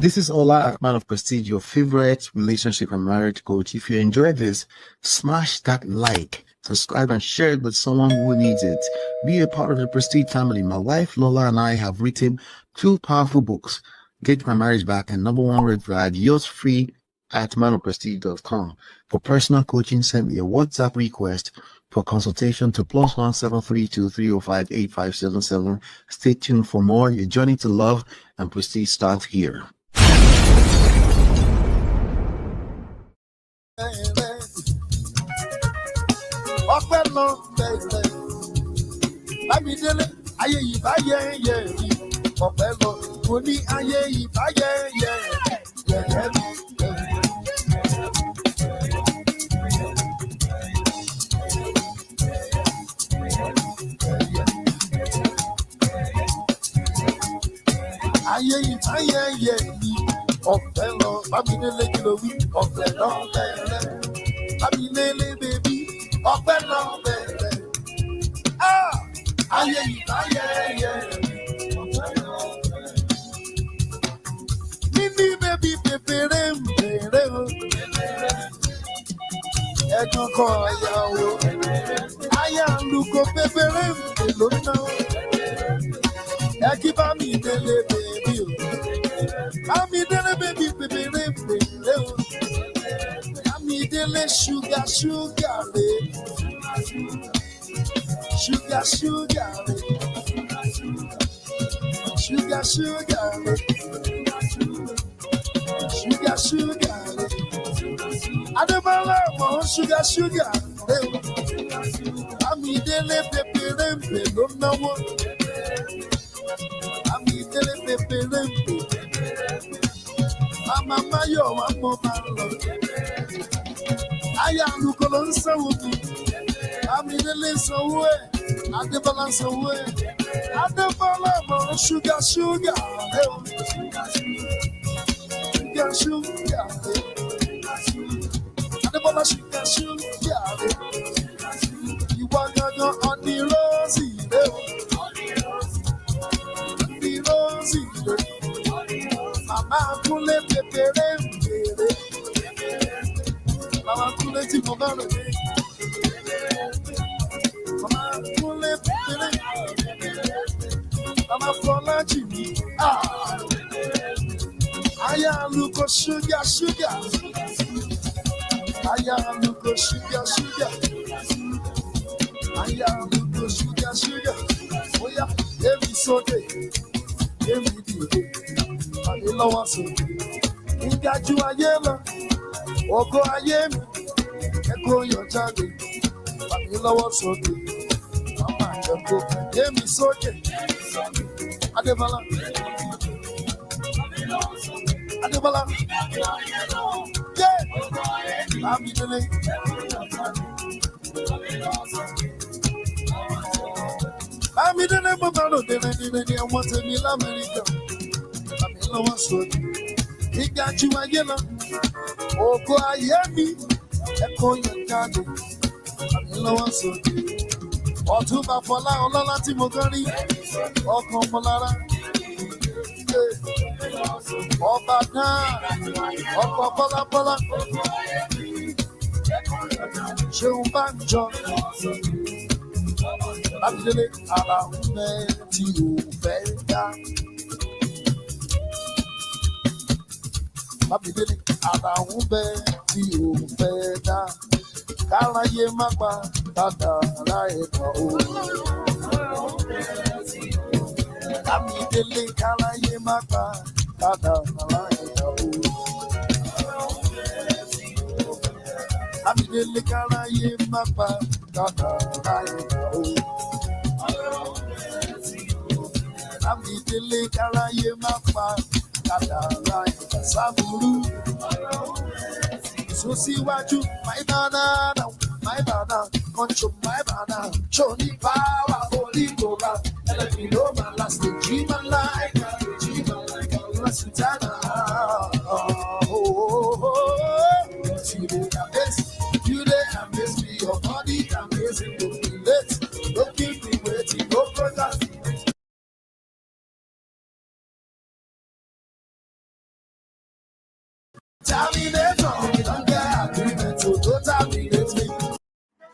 This is Ola, man of prestige, your favorite relationship and marriage coach. If you enjoy this, smash that like, subscribe, and share it with someone who needs it. Be a part of the Prestige family. My wife Lola and I have written 2 powerful books, Get My Marriage Back and Number 1 Red Flag. Yours free at manofprestige.com. For personal coaching, send me a WhatsApp request for consultation to +1 732 305 8577. Stay tuned for more. Your journey to love and prestige starts here.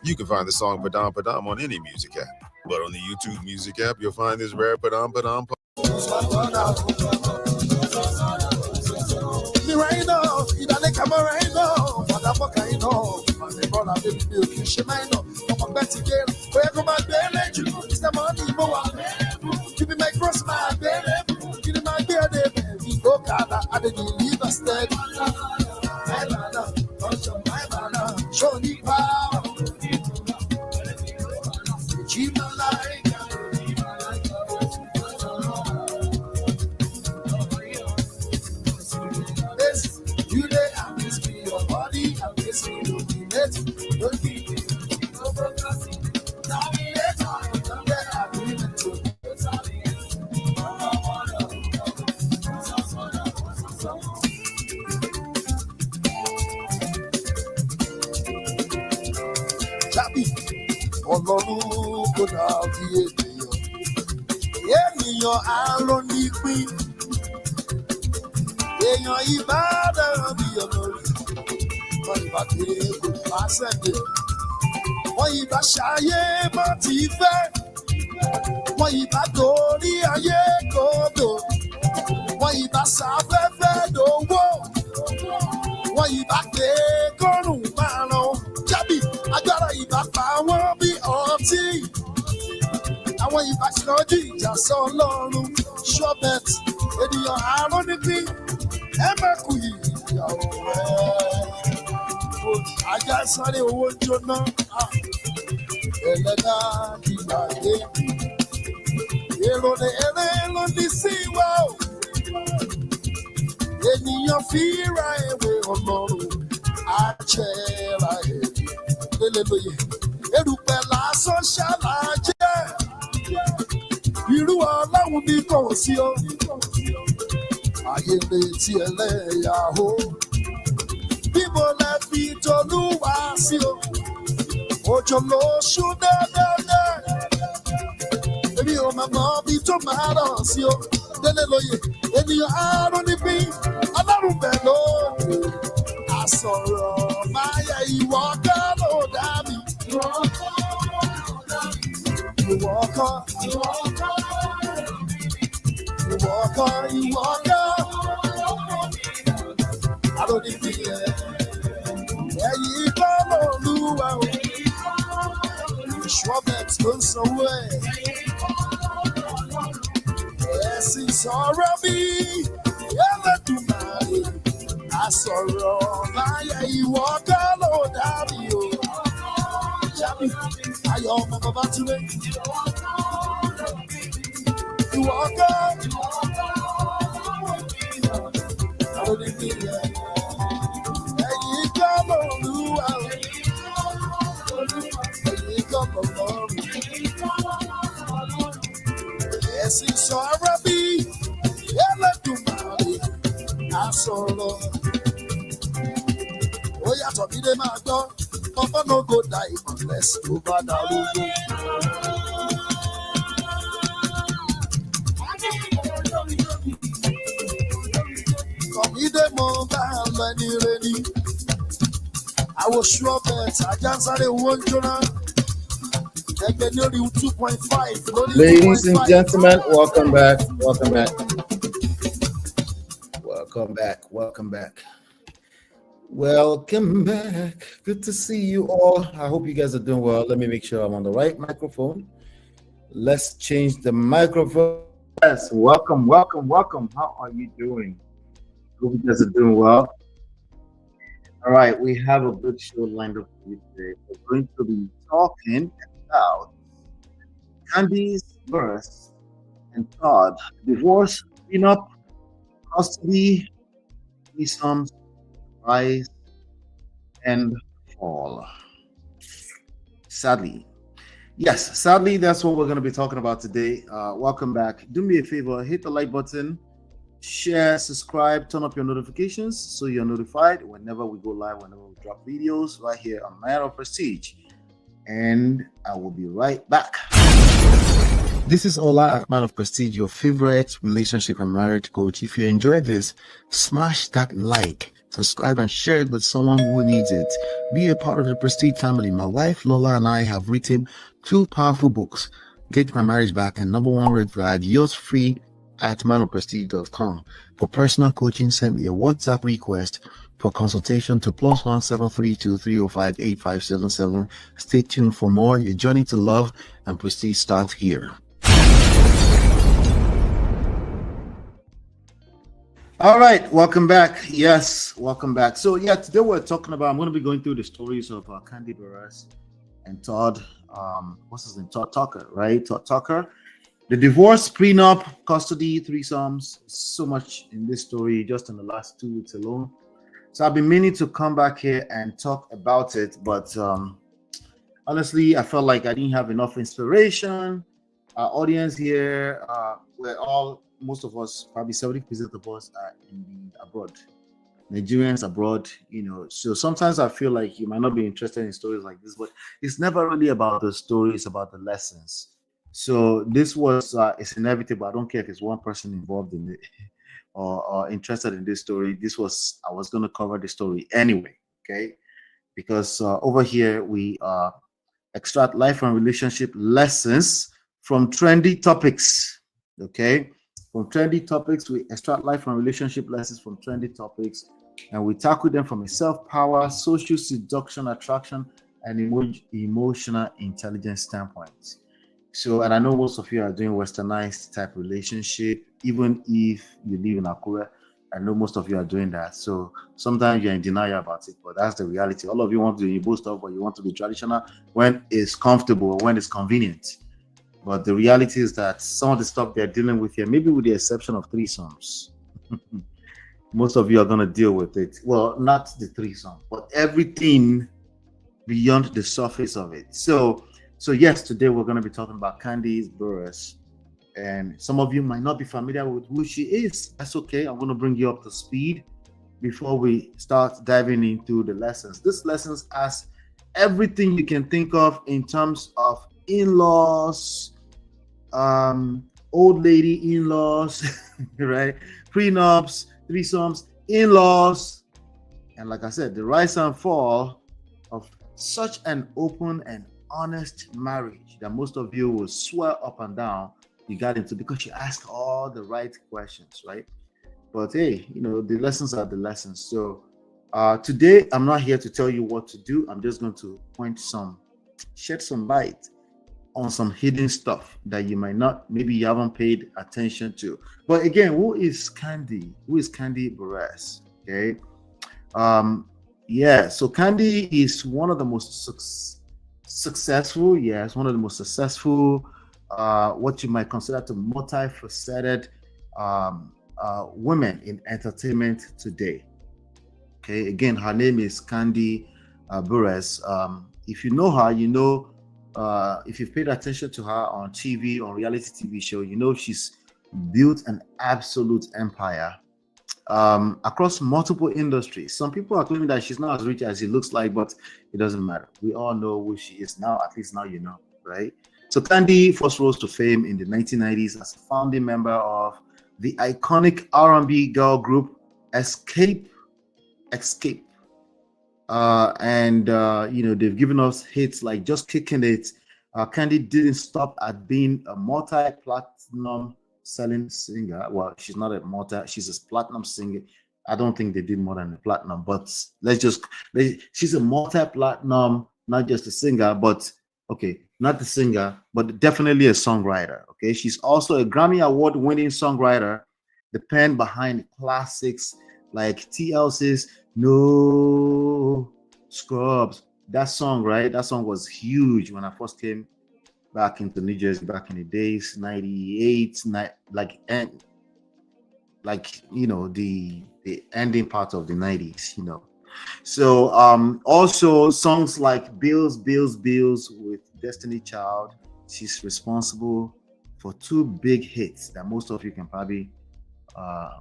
You can find the song Padam Padam on any music app, but on the YouTube music app, you'll find this rare Padam Padam. Show me power. Keep my life. Yes, you there, I miss me, your body, I miss me, don't be late, don't be Ọlọ́run kò dàbí ènìyàn àárọ̀ nípín, èèyàn ìbádàn bí olórí, wọ́n ìbá kéré kò bá sẹ́dẹ̀, wọ́n ìbá ṣayé má ti fẹ́, wọ́n ìbá torí ayé kòdò, wọ́n ìbá sáfẹ́fẹ́ dòwó, wọ́n ìbá pé kọ́rùn márùn-ún jábì, agbára ìbá pa wọ́n bí ọtí, àwọn ìbá ṣọjú ìjà sọ Ọlọ́run ṣọ́bẹ̀t, ènìyàn àárọ̀ nípín, ẹ má kú ìyàwó rẹ̀, ajá sáré owó jóná, ẹlẹ́dà ìgbàgbé, èrò ní eré ló ní sí wa o, ènìyàn fi ra ewé Ọlọ́run àjẹrà èdè lélẹ́lóye, erùpẹ̀ lásán ṣàlàjẹ́, irú Ọlọ́run ní kò sí o, ayé retí ẹlẹ́yà o, bíbo lẹ fi tolúwa sí o, òjò lóṣù dẹ́dẹ́dẹ́, èmi ò máa mọ bí tó máa rọ̀ sí o, lélẹ́lóye, ènìyàn àárọ̀ nípín, Ọlọ́run bẹ̀ lóde, àsọ̀rọ̀ máa yẹ ìwọ kọ́ ló dá mi. Ìwọ kọ́. Àrò nípín yẹn, ẹ̀yìn kọ́ lóluwà o, Schwabet ló ń sanwó ẹ̀. Ẹ̀sìn sọ̀rọ̀ bí Ẹlẹ́dùmarè, àsọ̀rọ̀ láyé ìwọ kọ́ ló dàbí o. Jábì Ayọ̀ ọmọ bàbá Túndé. Ìwọ kọ́. Àwọn oníbìyẹ. Ẹ̀yin kọ́ lóluwà o. Ẹ̀yin kọ́ lọ́lọ́run. Ẹ̀sìn sọ̀rọ̀ bí Ẹlẹ́dùmarè, àsọ̀rọ̀. Ó yàtọ̀ bí dé máa gbọ́, ọmọ no go die unless tó bá darúgbó. Kọ̀mídé mo bá lọ ẹni rẹ ni, àwòṣù ọbẹ̀ ajá ń sáré owó ń jóná. Ladies and gentlemen, welcome back. Welcome back. Welcome back. Welcome back. Welcome back. Good to see you all. I hope you guys are doing well. Let me make sure I'm on the right microphone. Let's change the microphone. Yes, welcome, welcome, welcome. How are you doing? Hope you guys are doing well. All right, we have a good show lined up for you today. We're going to be talking about KANDI Burruss and TODD, divorce, prenup, custody, threesomes, rise and fall. Sadly, that's what we're going to be talking about today. Welcome back. Do me a favor, hit the like button, share, subscribe, turn up your notifications so you're notified whenever we go live, whenever we drop videos right here on manofprestige. And I will be right back. This is Ola, manofprestige, your favorite relationship and marriage coach. If you enjoy this, smash that like, subscribe and share it with someone who needs it. Be a part of the Prestige family. My wife Lola and I have written 2 powerful books, Get My Marriage Back and Number One Red Flag, yours free at manofprestige.com. For personal coaching, send me a WhatsApp request for consultation to +1 732 305 8577. Stay tuned for more. Your journey to love and prestige starts here. All right, welcome back. Yes, welcome back. So yeah, today we're talking about, I'm going to be going through the stories of KANDI Burruss and TODD, what's his name? TODD Tucker, right? TODD Tucker. The divorce, prenup, custody, threesomes, so much in this story just in the last 2 weeks alone. So I've been meaning to come back here and talk about it, but honestly, I felt like I didn't have enough inspiration. Our audience here, most of us, probably 70% of us are in the abroad. Nigerians abroad, so sometimes I feel like you might not be interested in stories like this, but it's never really about the story, it's about the lessons. So this was, it's inevitable. I don't care if it's one person involved in it or interested in this story. I was going to cover the story anyway, okay? Because over here, we extract life and relationship lessons from trendy topics, okay? From trendy topics, we extract life and relationship lessons from trendy topics, and we tackle them from a self-power, social seduction, attraction, and emotional intelligence standpoint. So, and I know most of you are doing westernized type relationship, even if you live in Akure. I know most of you are doing that. So sometimes you're in denial about it, but that's the reality. All of you want to do Igbo stuff, but you want to be traditional when it's comfortable, when it's convenient. But the reality is that some of the stuff they're dealing with here, maybe with the exception of threesomes, most of you are going to deal with it. Well, not the threesome, but everything beyond the surface of it. So yes, today we're going to be talking about KANDI Burruss. And some of you might not be familiar with who she is. That's okay. I'm going to bring you up to speed before we start diving into the lessons. This lessons ask everything you can think of in terms of in-laws, old lady in-laws, right? Prenups, threesomes, in-laws, and like I said, the rise and fall of such an open and honest marriage that most of you will swear up and down you got into because you asked all the right questions, right? But hey, the lessons are the lessons. So today I'm not here to tell you what to do. I'm just going to shed some light on some hidden stuff that you might not, maybe you haven't paid attention to. But again, who is KANDI? Who is KANDI Burruss? Okay. So KANDI is one of the most successful, what you might consider to multifaceted women in entertainment today. Okay, again, her name is KANDI Burruss. If you know her, if you've paid attention to her on TV, on reality TV show, she's built an absolute empire across multiple industries. Some people are claiming that she's not as rich as it looks like, but it doesn't matter. We all know who she is now. At least now you know, right? So KANDI first rose to fame in the 1990s as a founding member of the iconic R&B girl group Escape. They've given us hits like Just Kicking It. KANDI didn't stop at being a multi-platinum selling singer. Well, she's not she's a platinum singer. I don't think they did more than a platinum, but she's a multi-platinum, not just a singer, but not the singer, but definitely a songwriter. Okay, she's also a Grammy Award-winning songwriter, the pen behind classics like TLC's No Scrubs. That song, right? That song was huge when I first came back into New Jersey back in the days, 98, the ending part of the 90s, So also songs like Bills with Destiny Child. She's responsible for 2 big hits that most of you can probably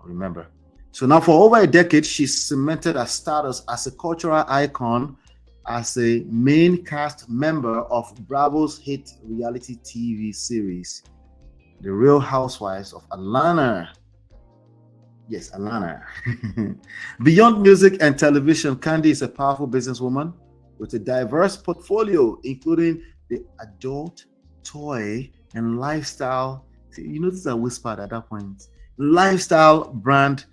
remember. So now for over a decade, she's cemented her status as a cultural icon, as a main cast member of Bravo's hit reality TV series, The Real Housewives of Atlanta. Yes, Alana. Beyond music and television, Kandi is a powerful businesswoman with a diverse portfolio, including the adult, toy, and lifestyle. See, you notice I whispered at that point. Lifestyle brand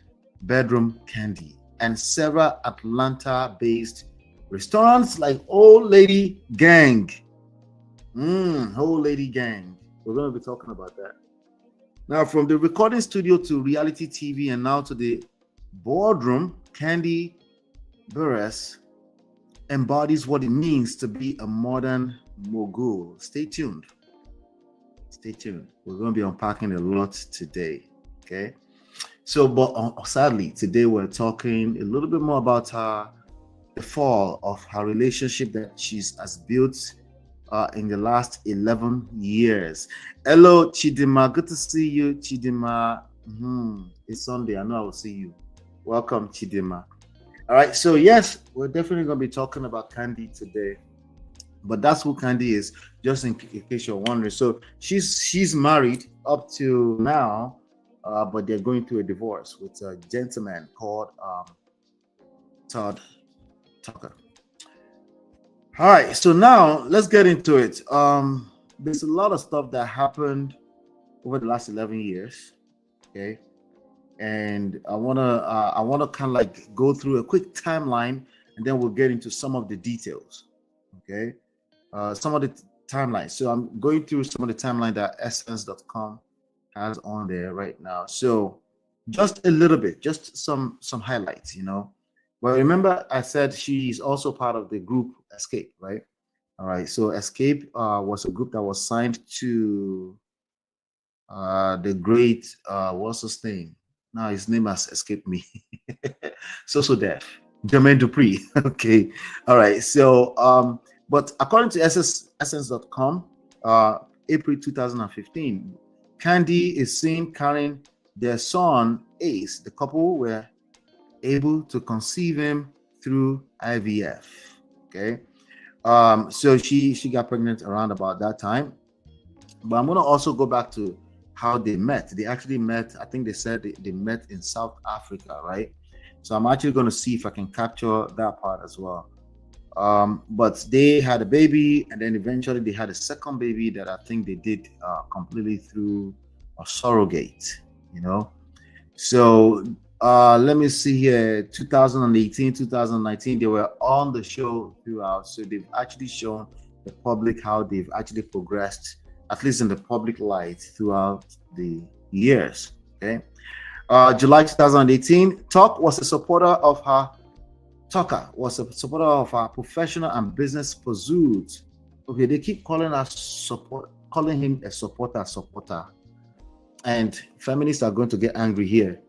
Bedroom Candy and several Atlanta-based restaurants like Old Lady Gang. Old Lady Gang. We're going to be talking about that. Now, from the recording studio to reality TV and now to the boardroom, KANDI Burruss embodies what it means to be a modern mogul. Stay tuned. Stay tuned. We're going to be unpacking a lot today. Okay. So, but sadly, today we're talking a little bit more about the fall of her relationship that has built in the last 11 years. Hello, Chidima. Good to see you, Chidima. It's Sunday. I know I will see you. Welcome, Chidima. All right. So, yes, we're definitely going to be talking about KANDI today. But that's who KANDI is, just in case you're wondering. So, she's married up to now, but they're going through a divorce with a gentleman called TODD. All right, so now let's get into it. There's a lot of stuff that happened over the last 11 years, okay? And I wanna kind of like go through a quick timeline, and then we'll get into some of the details, okay? Some of the timelines. So I'm going through some of the timeline that essence.com has on there right now. So just a little bit, just some highlights, you know. Well, remember I said she's also part of the group Escape, right? All right. So Escape was a group that was signed to the great what's his name? Now his name has escaped me. So deaf. Jermaine Dupri. Okay. All right. So but according to essence.com, April 2015, KANDI is seen carrying their son Ace. The couple were able to conceive him through IVF. Okay. So she got pregnant around about that time. But I'm gonna also go back to how they met. They actually met, I think they said they met in South Africa, right? So I'm actually gonna see if I can capture that part as well. But they had a baby, and then eventually they had a second baby that I think they did completely through a surrogate, you know. So let me see here, 2018, 2019, they were on the show throughout. So they've actually shown the public how they've actually progressed, at least in the public light, throughout the years. Okay. July 2018, Tucker was a supporter of her professional and business pursuits. Okay, they keep calling him a supporter. And feminists are going to get angry here.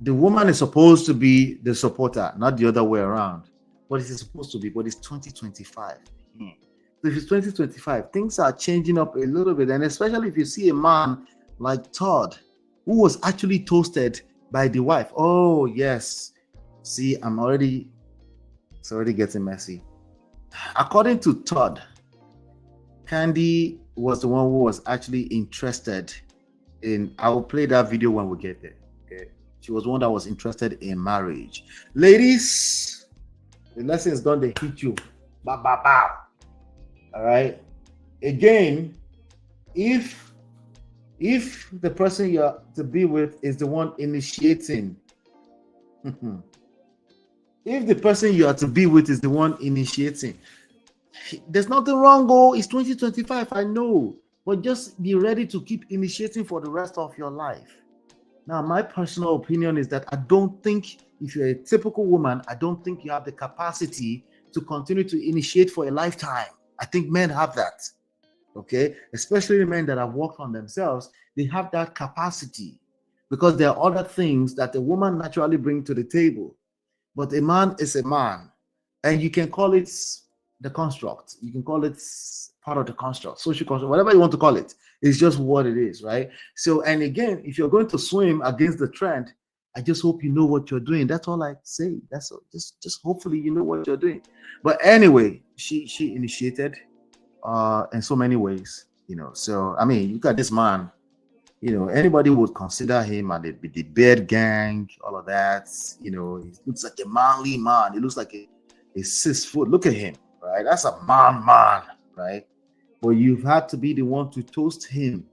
The woman is supposed to be the supporter, not the other way around. But it is supposed to be, but it's 2025. So if it's 2025, things are changing up a little bit. And especially if you see a man like TODD, who was actually toasted by the wife. Oh, yes. See, it's already getting messy. According to TODD, KANDI was the one who was actually interested in, I will play that video when we get there. Okay. She was one that was interested in marriage. Ladies, the lesson is done, they hit you. Ba, ba, ba. All right. Again, if the person you're to be with is the one initiating, if the person you are to be with is the one initiating, there's nothing wrong. Oh, it's 2025, I know, but just be ready to keep initiating for the rest of your life. Now, my personal opinion is that I don't think, if you're a typical woman, I don't think you have the capacity to continue to initiate for a lifetime. I think men have that, okay? Especially the men that have worked on themselves, they have that capacity because there are other things that a woman naturally brings to the table. But a man is a man, and you can call it the construct. You can call it part of the construct, social construct, whatever you want to call it. It's just what it is, right? So, and again, if you're going to swim against the trend, I just hope you know what you're doing. That's all I say. That's all. Just hopefully you know what you're doing. But anyway, she initiated in so many ways, you know. So I mean, look at this man. anybody would consider him and the beard gang, all of that. He looks like a manly man. He looks like a 6 foot. Look at him, right? That's a man, right? But you've had to be the one to toast him.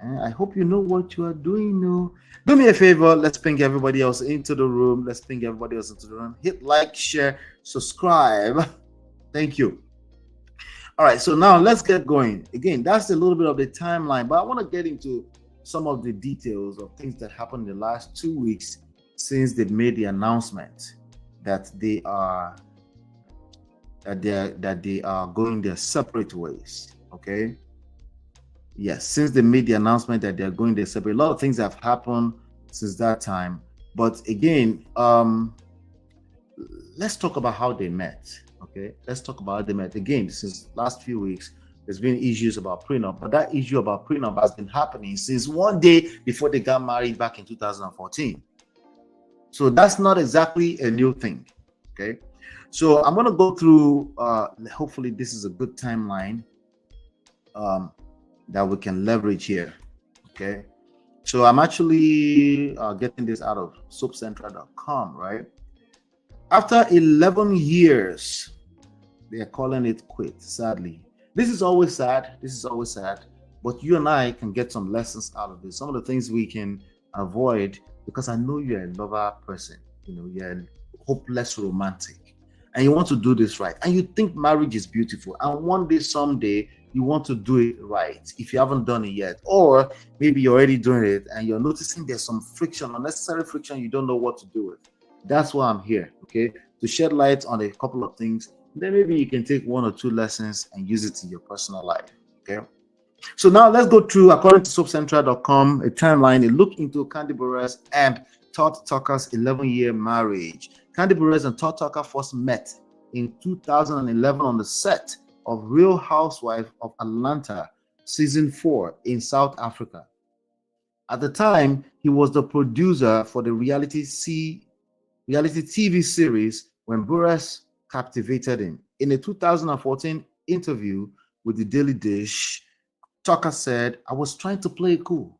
And I hope you know what you are doing. Do me a favor. Let's ping everybody else into the room. Hit like, share, subscribe. Thank you. All right, so now let's get going. Again, that's a little bit of the timeline, but I want to get into some of the details of things that happened in the last 2 weeks since they made the announcement that they are going their separate ways. Okay. Yes, since they made the announcement that they're going their separate, a lot of things have happened since that time. But again, let's talk about how they met. Okay, let's talk about how they met. Again, since last few weeks, there's been issues about prenup, but that issue about prenup has been happening since one day before they got married back in 2014. So that's not exactly a new thing. Okay, so I'm going to go through, hopefully this is a good timeline that we can leverage here. Okay, so I'm actually getting this out of soapcentral.com, right? After 11 years, they are calling it quit, sadly. This is always sad. But you and I can get some lessons out of this. Some of the things we can avoid, because I know you're a lover person. You're a hopeless romantic. And you want to do this right. And you think marriage is beautiful. And one day, someday, you want to do it right if you haven't done it yet. Or maybe you're already doing it and you're noticing there's some friction, unnecessary friction you don't know what to do with. That's why I'm here, okay? To shed light on a couple of things. Then maybe you can take 1 or 2 lessons and use it in your personal life, okay? So now let's go through, according to soapcentral.com, a timeline, a look into KANDI Burruss and TODD Tucker's 11-year marriage. KANDI Burruss and TODD Tucker first met in 2011 on the set of Real Housewives of Atlanta, season 4 in South Africa. At the time, he was the producer for the reality TV series when Burruss captivated him. In a 2014 interview with the Daily Dish, Tucker said, "I was trying to play it cool."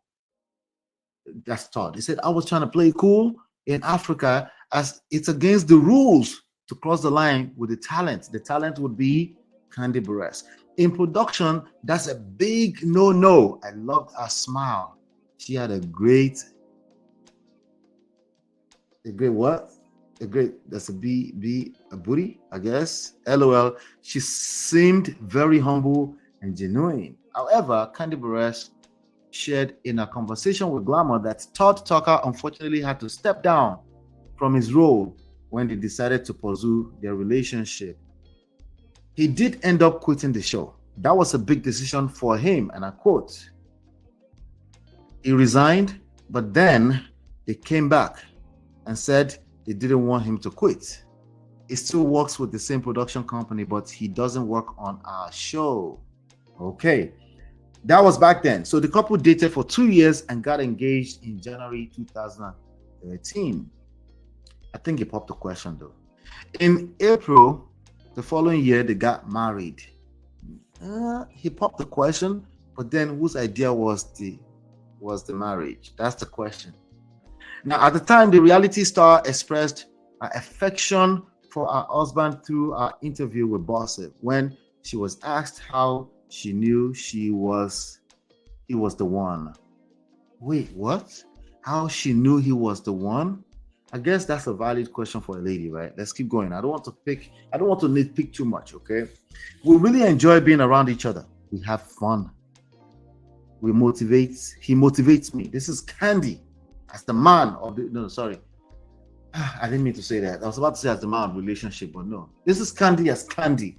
That's Todd. He said, "I was trying to play it cool in Africa as it's against the rules to cross the line with the talent. The talent would be KANDI Burruss. In production, that's a big no-no." I loved her smile. She had a great what? That's a booty, I guess. LOL. She seemed very humble and genuine. However, KANDI Burruss shared in a conversation with Glamour that TODD Tucker unfortunately had to step down from his role when they decided to pursue their relationship. He did end up quitting the show. That was a big decision for him, and I quote, "He resigned, but then they came back and said they didn't want him to quit. He still works with the same production company, but he doesn't work on our show." Okay, that was back then. So the couple dated for 2 years and got engaged in January 2013. I think he popped the question though. In April the following year, they got married. He popped the question, but then whose idea was the marriage? That's the question. Now, at the time, the reality star expressed her affection for her husband through her interview with Bossip when she was asked how she knew he was the one. Wait, what? How she knew he was the one? I guess that's a valid question for a lady, right? Let's keep going. I don't want to nitpick too much, okay? We really enjoy being around each other. We have fun. He motivates me. This is KANDI as the man of the, no, sorry. I didn't mean to say that. I was about to say as the man of relationship, but no. This is KANDI as KANDI,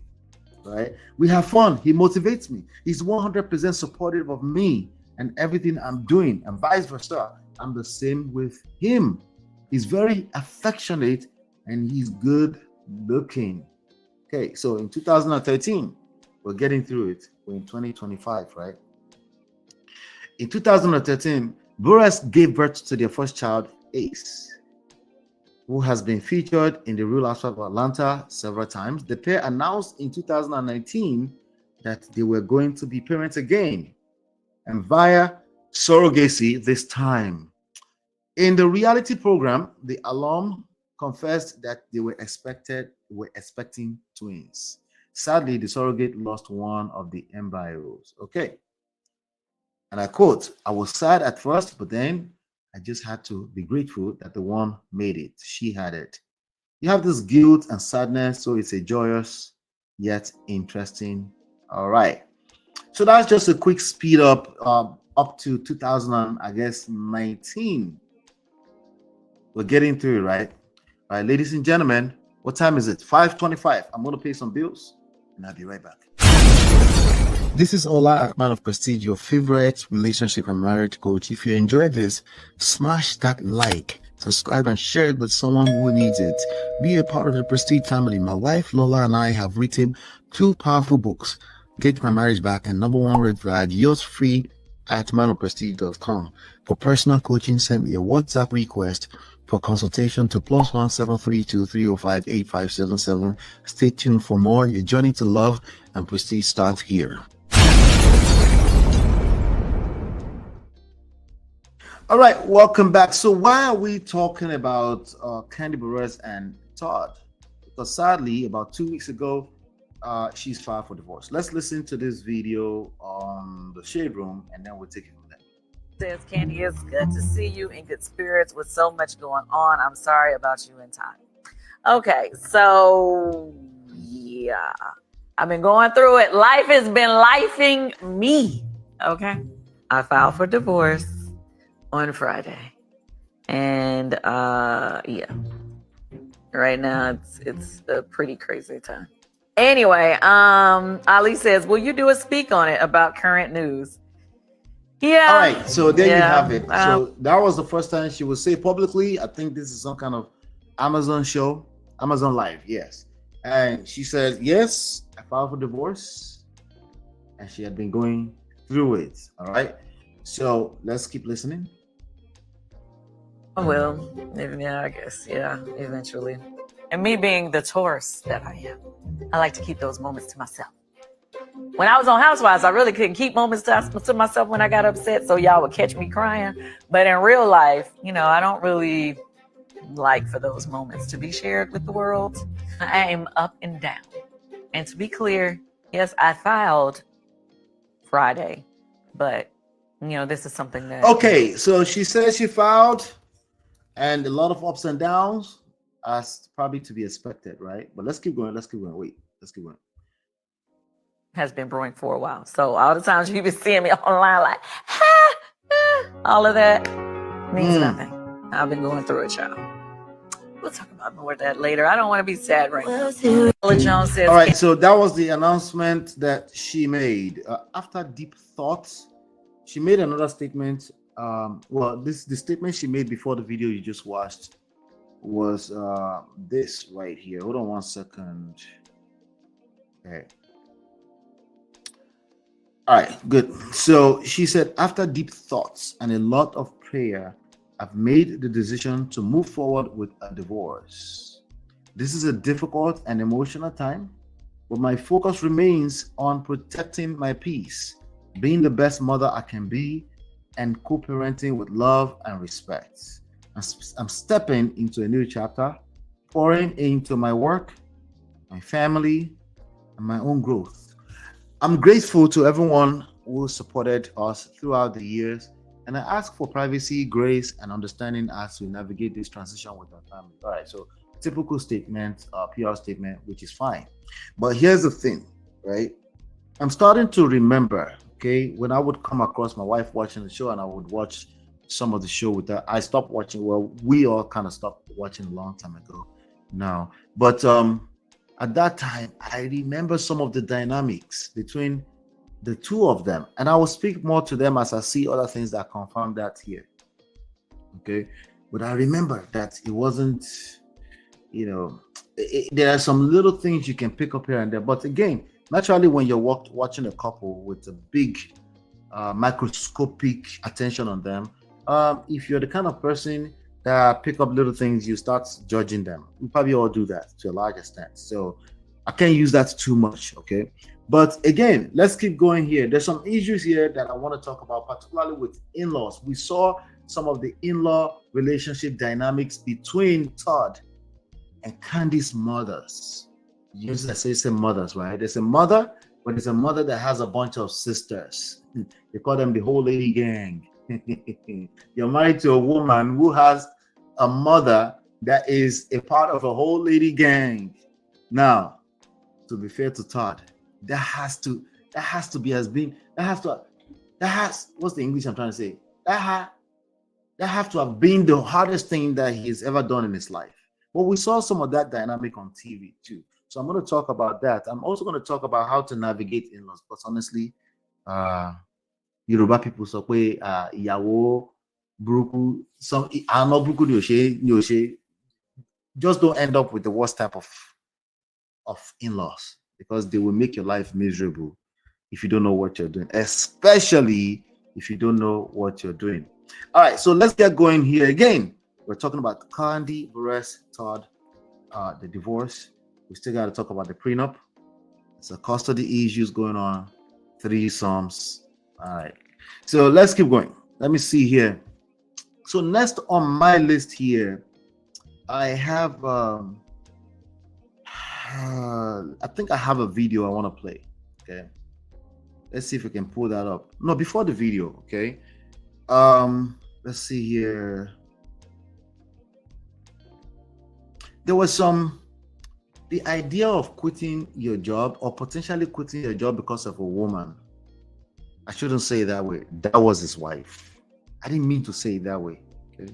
right? We have fun. He motivates me. He's 100% supportive of me and everything I'm doing, and vice versa. I'm the same with him. He's very affectionate and he's good looking. Okay, so in 2013, we're getting through it. We're in 2025, right? In 2013, Burruss gave birth to their first child, Ace, who has been featured in the Real Housewives of Atlanta several times. The pair announced in 2019 that they were going to be parents again. And via surrogacy this time. In the reality program, the alum confessed that they were expecting twins. Sadly, the surrogate lost one of the embryos. Okay. And I quote, I was sad at first, but then I just had to be grateful that the one made it. She had it. You have this guilt and sadness, so it's a joyous yet interesting. All right. So that's just a quick speed up to 2019. We're getting through it, right? All right, ladies and gentlemen, what time is it? 5:25. I'm going to pay some bills, and I'll be right back. This is Ola, man of prestige, your favorite relationship and marriage coach. If you enjoyed this, smash that like, subscribe, and share it with someone who needs it. Be a part of the Prestige family. My wife Lola and I have written 2 powerful books, Get My Marriage Back and Number 1 Red Flag, yours free at manofprestige.com. For personal coaching, send me a WhatsApp request for consultation to +1 732 305 8577. Stay tuned for more. Your journey to love and prestige starts here. All right, welcome back. So why are we talking about KANDI Burruss and TODD? Because sadly, about 2 weeks ago, she's filed for divorce. Let's listen to this video on the Shade Room, and then we'll take it from there. Says, Candy, it's good to see you in good spirits with so much going on. I'm sorry about you and Ty. Okay, so yeah, I've been going through it. Life has been lifing me. Okay, I filed for divorce on Friday, and yeah, right now it's a pretty crazy time. Anyway, Ali says, will you do a speak on it about current news? Yeah. All right, so there you have it. So that was the first time she would say publicly, I think this is some kind of Amazon show, Amazon Live, yes. And she said, yes, I filed for divorce, and she had been going through it. All right, so let's keep listening. Well, yeah, I guess, yeah, eventually. And me being the Taurus that I am, I like to keep those moments to myself. When I was on Housewives, I really couldn't keep moments to myself when I got upset, so y'all would catch me crying. But in real life, you know, I don't really like for those moments to be shared with the world. I am up and down. And to be clear, yes, I filed Friday, but, you know, this is something that... Okay, so she says she filed, and a lot of ups and downs are probably to be expected, right? But let's keep going. Let's keep going. Wait, let's keep going. Has been brewing for a while. So all the times you've been seeing me online like, all of that means nothing. I've been going through it, y'all. We'll talk about more of that later. I don't want to be sad right now. Ola Jones says, all right, so that was the announcement that she made. After deep thoughts, she made another statement. Well, the statement she made before the video you just watched was this right here. Hold on 1 second. Okay. All right, good. So she said, after deep thoughts and a lot of prayer, I've made the decision to move forward with a divorce. This is a difficult and emotional time, but my focus remains on protecting my peace, being the best mother I can be, and co-parenting with love and respect. I'm stepping into a new chapter, pouring into my work, my family, and my own growth. I'm grateful to everyone who supported us throughout the years, and I ask for privacy, grace, and understanding as we navigate this transition with our family. All right, so typical statement, PR statement, which is fine. But here's the thing, right? I'm starting to remember, okay, when I would come across my wife watching the show and I would watch some of the show with her. I stopped watching. Well, we all kind of stopped watching a long time ago now. But at that time, I remember some of the dynamics between the two of them. And I will speak more to them as I see other things that confirm that here. Okay. But I remember that it wasn't, you know, there are some little things you can pick up here and there. But again, naturally, when you're watching a couple with a big microscopic attention on them, if you're the kind of person that pick up little things, you start judging them. We probably all do that to a large extent. So I can't use that too much, okay? But again, let's keep going here. There's some issues here that I want to talk about, particularly with in-laws. We saw some of the in-law relationship dynamics between Todd and Kandi's mothers. Usually I say mothers, right? There's a mother, but there's a mother that has a bunch of sisters. They call them the whole lady gang. You're married to a woman who has a mother that is a part of a whole lady gang. Now, to be fair to Todd, that has to be what's the English I'm trying to say? That have to have been the hardest thing that he's ever done in his life. But we saw some of that dynamic on TV too. So I'm going to talk about that. I'm also going to talk about how to navigate in-laws. Because honestly, Yoruba people say, ìyàwó burúkú, some are not burúkú ni ó ṣe. Just don't end up with the worst type of in-laws, because they will make your life miserable if you don't know what you're doing, especially if you don't know what you're doing. All right, so let's get going here again. We're talking about KANDI Burruss, Todd, the divorce. We still got to talk about the prenup. It's a custody issues going on, threesomes. All right, so let's keep going. Let me see here. So next on my list here, I have I think I have a video I want to play. Okay, let's see if we can pull that up. No, before the video. Okay, let's see here. There was the idea of quitting your job or potentially quitting your job because of a woman. I shouldn't say it that way. That was his wife. I didn't mean to say it that way. Okay,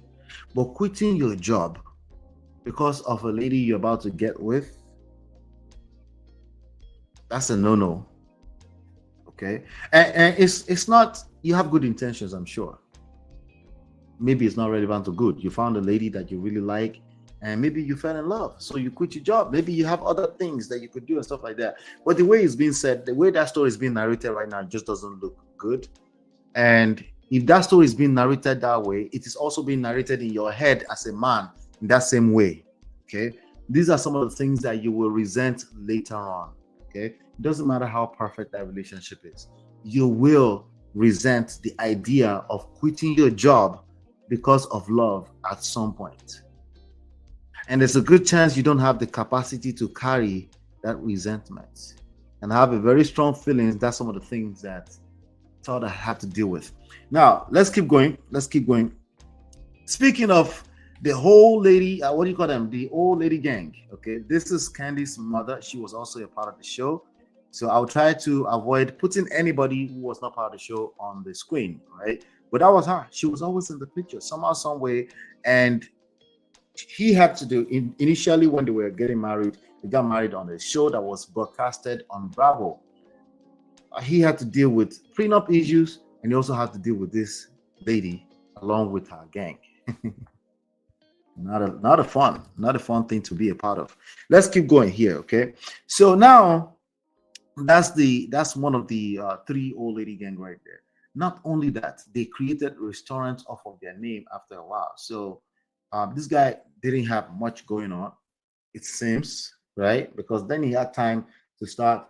but quitting your job because of a lady you're about to get with, that's a no-no. Okay, and it's not, you have good intentions, I'm sure. Maybe it's not relevant to good. You found a lady that you really like, and maybe you fell in love, so you quit your job. Maybe you have other things that you could do and stuff like that. But the way it's being said, the way that story is being narrated right now, just doesn't look good. And if that story is being narrated that way, it is also being narrated in your head as a man in that same way. Okay, these are some of the things that you will resent later on. Okay, it doesn't matter how perfect that relationship is, you will resent the idea of quitting your job because of love at some point. And there's a good chance you don't have the capacity to carry that resentment and have a very strong feeling. That's some of the things that Todd had to deal with. Now, let's keep going. Let's keep going. Speaking of the whole lady, what do you call them? The old lady gang. Okay, this is Kandi's mother. She was also a part of the show. So I'll try to avoid putting anybody who was not part of the show on the screen, right? But that was her. She was always in the picture somehow, some way. And he had to do, initially when they were getting married, they got married on a show that was broadcasted on Bravo. He had to deal with prenup issues, and he also had to deal with this lady along with her gang. Not a fun thing to be a part of. Let's keep going here. Okay, so now that's one of the three old lady gang right there. Not only that, they created restaurants off of their name after a while. So this guy didn't have much going on, it seems, right? Because then he had time to start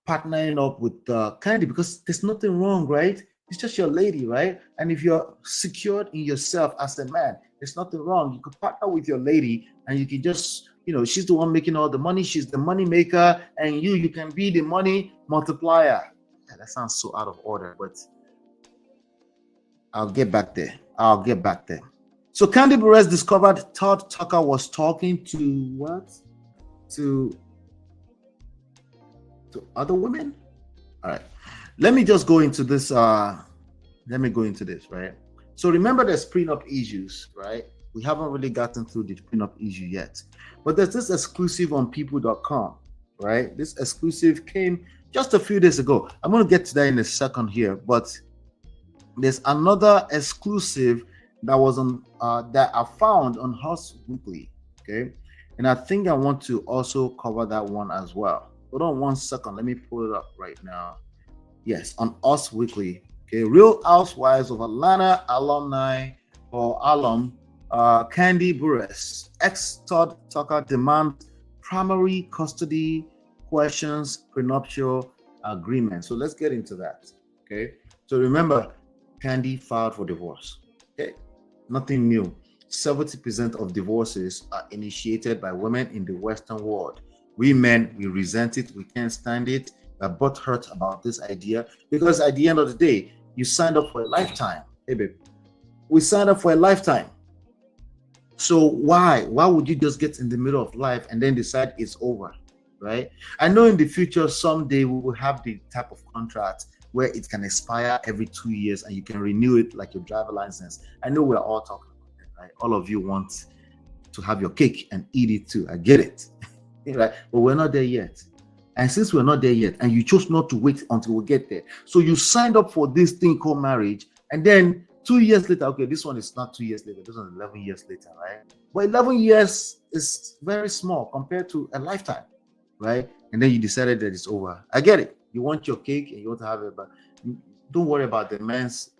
partnering up with Kandi, because there's nothing wrong, right? It's just your lady, right? And if you're secured in yourself as a man, there's nothing wrong. You could partner with your lady, and you can just, she's the one making all the money. She's the money maker, and you can be the money multiplier. Yeah, that sounds so out of order, but I'll get back there. So KANDI Burruss discovered Todd Tucker was talking to what? To other women? All right. Let me just go into this. Right? So remember, there's prenup issues, right? We haven't really gotten through the prenup issue yet. But there's this exclusive on people.com, right? This exclusive came just a few days ago. I'm going to get to that in a second here, but there's another exclusive that was on that I found on Us Weekly, okay? And I think I want to also cover that one as well. Hold on one second. Let me pull it up right now. Yes, on Us Weekly. Okay, Real Housewives of Atlanta alumni or alum KANDI Burruss, ex-Todd Tucker demands primary custody questions prenuptial agreement. So let's get into that. Okay. So remember, Kandi filed for divorce. Okay. Nothing new. 70% of divorces are initiated by women in the Western world. We men, we resent it. We can't stand it. We're both hurt about this idea because at the end of the day, you signed up for a lifetime. Hey, babe, we signed up for a lifetime. So why would you just get in the middle of life and then decide it's over, right? I know in the future, someday we will have the type of contract where it can expire every 2 years and you can renew it like your driver license. I know we're all talking about it, right? All of you want to have your cake and eat it too. I get it, right? But we're not there yet. And since we're not there yet, and you chose not to wait until we get there, so you signed up for this thing called marriage, and then 2 years later, okay, this one is not 2 years later, this one is 11 years later, right? But 11 years is very small compared to a lifetime, right? And then you decided that it's over. I get it. You want your cake and you want to have it, but don't worry about the man's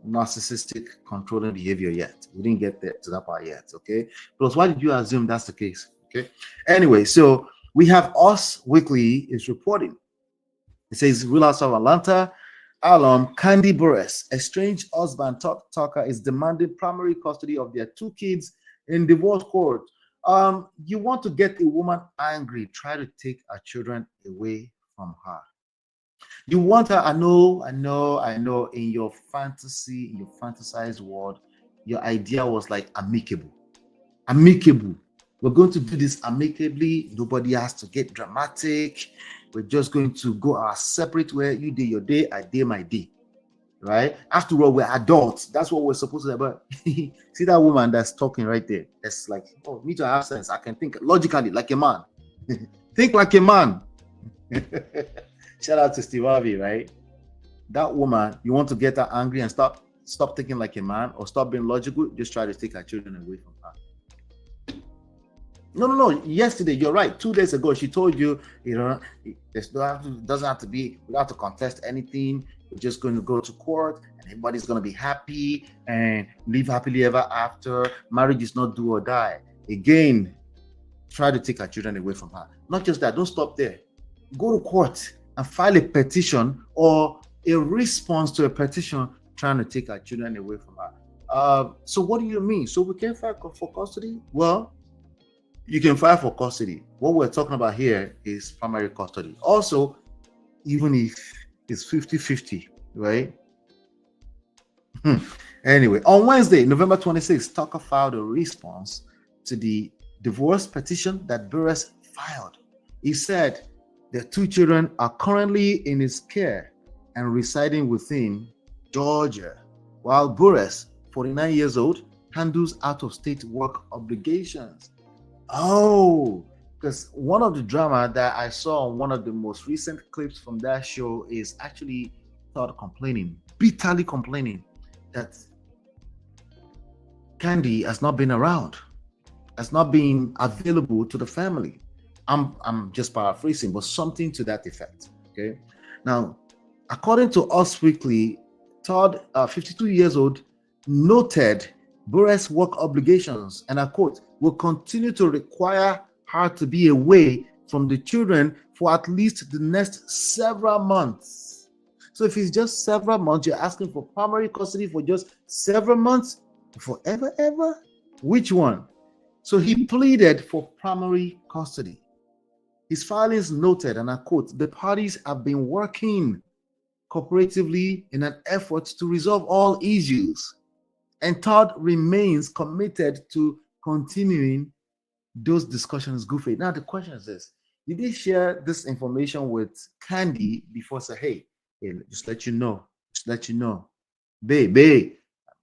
narcissistic controlling behavior yet. We didn't get there to that part yet, okay? Plus, why did you assume that's the case? Okay. Anyway, so we have Us Weekly is reporting. It says, Real House of Atlanta alum KANDI Burruss, estranged husband Tucker, is demanding primary custody of their 2 kids in divorce court. You want to get a woman angry, try to take her children away from her. You want her, I know, in your fantasy, in your fantasized world, your idea was like amicable. We're going to do this amicably. Nobody has to get dramatic. We're just going to go our separate way. You do your day, I do my day. Right? After all, we're adults. That's what we're supposed to do. But see that woman that's talking right there? It's like, oh, me to have sense. I can think logically like a man. Think like a man. Shout out to Steve Harvey, right? That woman, you want to get her angry and stop thinking like a man or stop being logical, just try to take her children away from her. No. Yesterday, you're right. 2 days ago, she told you, doesn't have to be, we don't have to contest anything. We're just going to go to court and everybody's going to be happy and live happily ever after. Marriage is not do or die. Again, try to take her children away from her. Not just that, don't stop there. Go to court and file a petition or a response to a petition trying to take her children away from her. So what do you mean? So we can't file for custody? Well, you can file for custody. What we're talking about here is primary custody. Also, even if it's 50-50, right? Anyway, on Wednesday, November 26th, Tucker filed a response to the divorce petition that Burruss filed. He said their 2 children are currently in his care and residing within Georgia, while Burruss, 49 years old, handles out-of-state work obligations. Oh, because one of the drama that I saw on one of the most recent clips from that show is actually Todd bitterly complaining that KANDI has not been around, has not been available to the family. I'm just paraphrasing, but something to that effect. Okay. Now, according to Us Weekly, Todd, 52 years old, noted Burruss' work obligations, and I quote, will continue to require her to be away from the children for at least the next several months. So if it's just several months, you're asking for primary custody for just several months? Forever, ever? Which one? So he pleaded for primary custody. His filings noted, and I quote, the parties have been working cooperatively in an effort to resolve all issues, and Todd remains committed to continuing those discussions good faith. Now the question is this: did they share this information with KANDI before? Say, hey, just let you know, babe.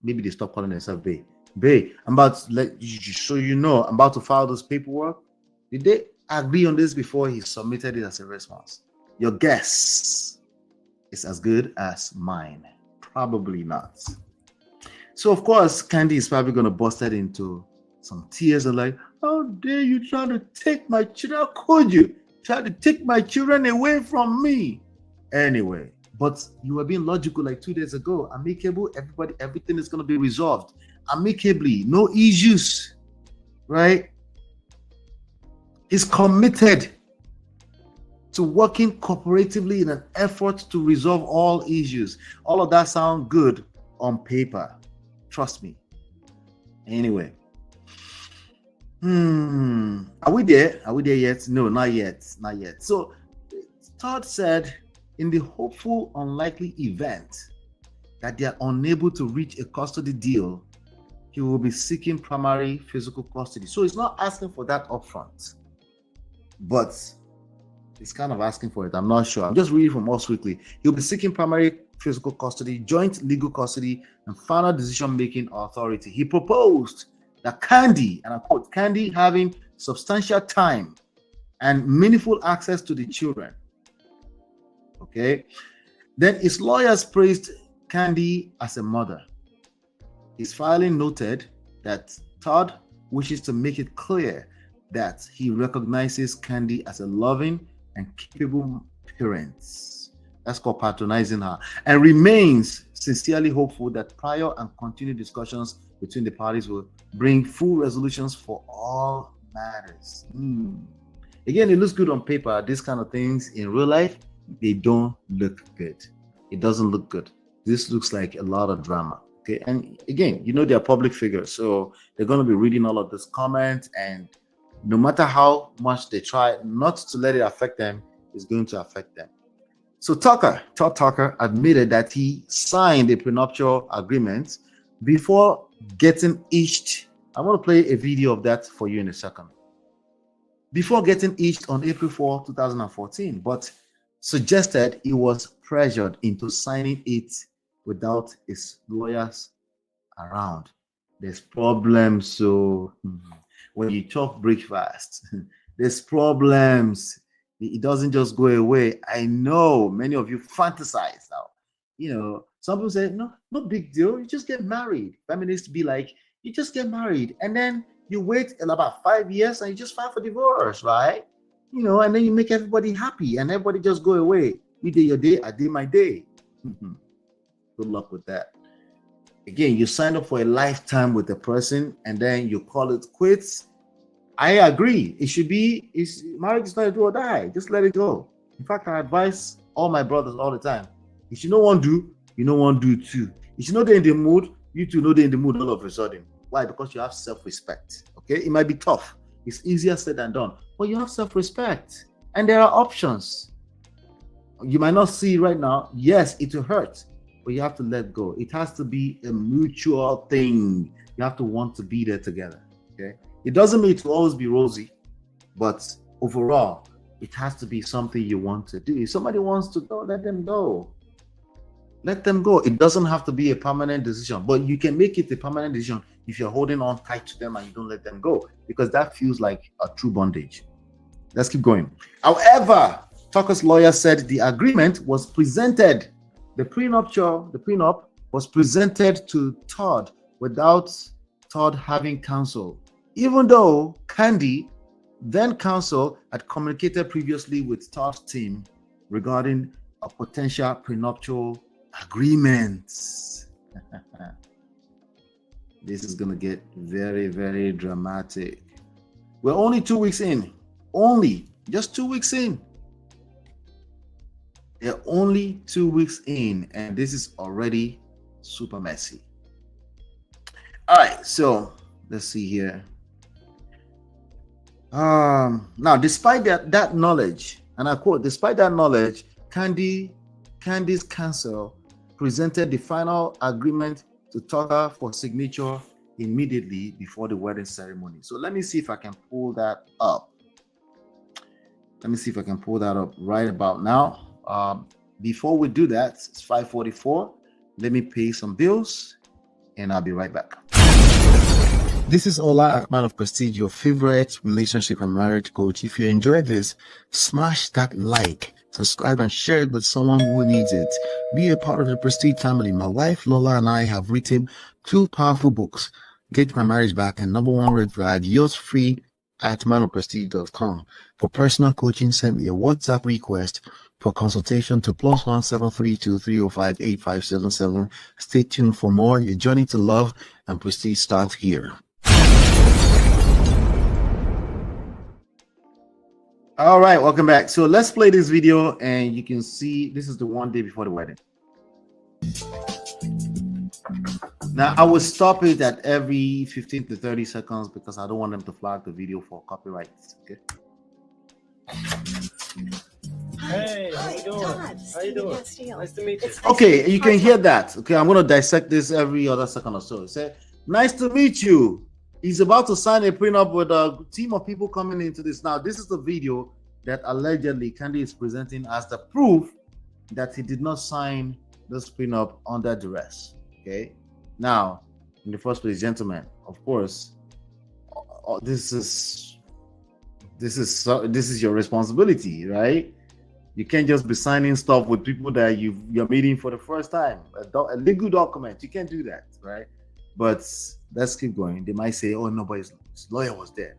Maybe they stop calling themselves babe. I'm about to let you, so you know, I'm about to file this paperwork. Did they agree on this before he submitted it as a response? Your guess is as good as mine. Probably not. So of course, KANDI is probably going to bust that into some tears and like, how dare you try to take my children? How could you try to take my children away from me? Anyway, but you were being logical like 2 days ago. Amicable, everything is going to be resolved amicably, no issues, right? He's committed to working cooperatively in an effort to resolve all issues. All of that sounds good on paper. Trust me. Anyway. Are we there? Are we there yet? No, not yet. Not yet. So Todd said, in the hopeful, unlikely event that they are unable to reach a custody deal, he will be seeking primary physical custody. So he's not asking for that upfront, but he's kind of asking for it. I'm not sure. I'm just reading from us quickly. He'll be seeking primary physical custody, joint legal custody, and final decision-making authority. He proposed that KANDI, and I quote, KANDI having substantial time and meaningful access to the children. Okay. Then his lawyers praised KANDI as a mother. His filing noted that Todd wishes to make it clear that he recognizes KANDI as a loving and capable parent. That's called patronizing her, and remains sincerely hopeful that prior and continued discussions between the parties will bring full resolutions for all matters. Again, it looks good on paper. These kind of things in real life, they don't look good. It doesn't look good. This looks like a lot of drama. Okay, and again, you know, they're public figures, so they're going to be reading all of this comments, and no matter how much they try not to let it affect them, it's going to affect them. So Todd Tucker admitted that he signed a prenuptial agreement before getting hitched. I want to play a video of that for you in a second. Before getting hitched on April 4, 2014, but suggested he was pressured into signing it without his lawyers around. There's problems. So when you talk breakfast, there's problems. It doesn't just go away. I know many of you fantasize now. You know, some people say, no big deal. You just get married. Feminists be like, you just get married, and then you wait about 5 years and you just file for divorce, right? You know, and then you make everybody happy and everybody just go away. You did your day, I did my day. Good luck with that. Again, you sign up for a lifetime with the person and then you call it quits. I agree. It should be, marriage is not a do or die. Just let it go. In fact, I advise all my brothers all the time. If you don't want to do, you don't want to do too. If you know they're in the mood, you two know they're in the mood all of a sudden. Why? Because you have self-respect. Okay, it might be tough. It's easier said than done, but you have self-respect, and there are options. You might not see right now. Yes, it will hurt, but you have to let go. It has to be a mutual thing. You have to want to be there together. Okay, it doesn't mean it will always be rosy, but overall, it has to be something you want to do. If somebody wants to go, let them go. Let them go. It doesn't have to be a permanent decision, but you can make it a permanent decision if you're holding on tight to them and you don't let them go, because that feels like a true bondage. Let's keep going. However, Tucker's lawyer said the agreement was presented, the prenup was presented to Todd without Todd having counsel, even though KANDI, then counsel, had communicated previously with Todd's team regarding a potential prenuptial agreements. This is gonna get very, very dramatic. We're only 2 weeks in. Just 2 weeks in. They're only 2 weeks in, and this is already super messy. All right, so let's see here. Now, despite that knowledge, and I quote, despite that knowledge, KANDI's counsel presented the final agreement to Tucker for signature immediately before the wedding ceremony. So let me see if I can pull that up. Right about now. Before we do that, it's 5:44. Let me pay some bills and I'll be right back. This is Ola, man of prestige, your favorite relationship and marriage coach. If you enjoyed this, smash that like, subscribe, and share it with someone who needs it. Be a part of the Prestige family. My wife Lola and I have written 2 powerful books, Get My Marriage Back and Number 1 Red Flag, yours free at manofprestige.com. For personal coaching, send me a WhatsApp request for consultation to +1 732 305 8577. Stay tuned for more. Your journey to love and prestige starts here. All right, welcome back. So let's play this video, and you can see this is the one day before the wedding. Now I will stop it at every 15 to 30 seconds because I don't want them to flag the video for copyrights. Okay. Hey, how you doing? How you doing? Nice to meet you. Okay, you can hear that. Okay, I'm going to dissect this every other second or so. It said, "Nice to meet you." He's about to sign a prenup with a team of people coming into this. Now, this is the video that allegedly KANDI is presenting as the proof that he did not sign this prenup under duress. Okay. Now, in the first place, gentlemen, of course, this is your responsibility, right? You can't just be signing stuff with people that you're meeting for the first time. A legal document, you can't do that, right? But let's keep going. They might say, "Oh no, but his lawyer was there."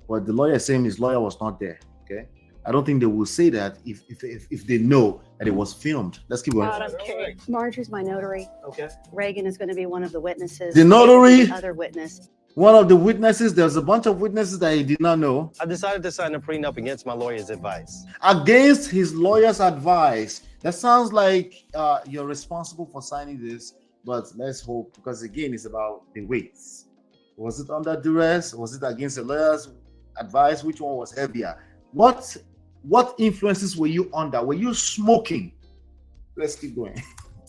But the lawyer is saying his lawyer was not there. Okay, I don't think they will say that if they know that it was filmed. Let's keep going. I'm Kate. Marjorie's my notary. Okay. Reagan is going to be one of the witnesses. The notary? The other witness. One of the witnesses. There's a bunch of witnesses that he did not know. I decided to sign a prenup against my lawyer's advice. Against his lawyer's advice. That sounds like you're responsible for signing this. But let's hope, because again, it's about the weights. Was it under duress? Was it against the lawyer's advice? Which one was heavier? What influences were you under? Were you smoking? Let's keep going.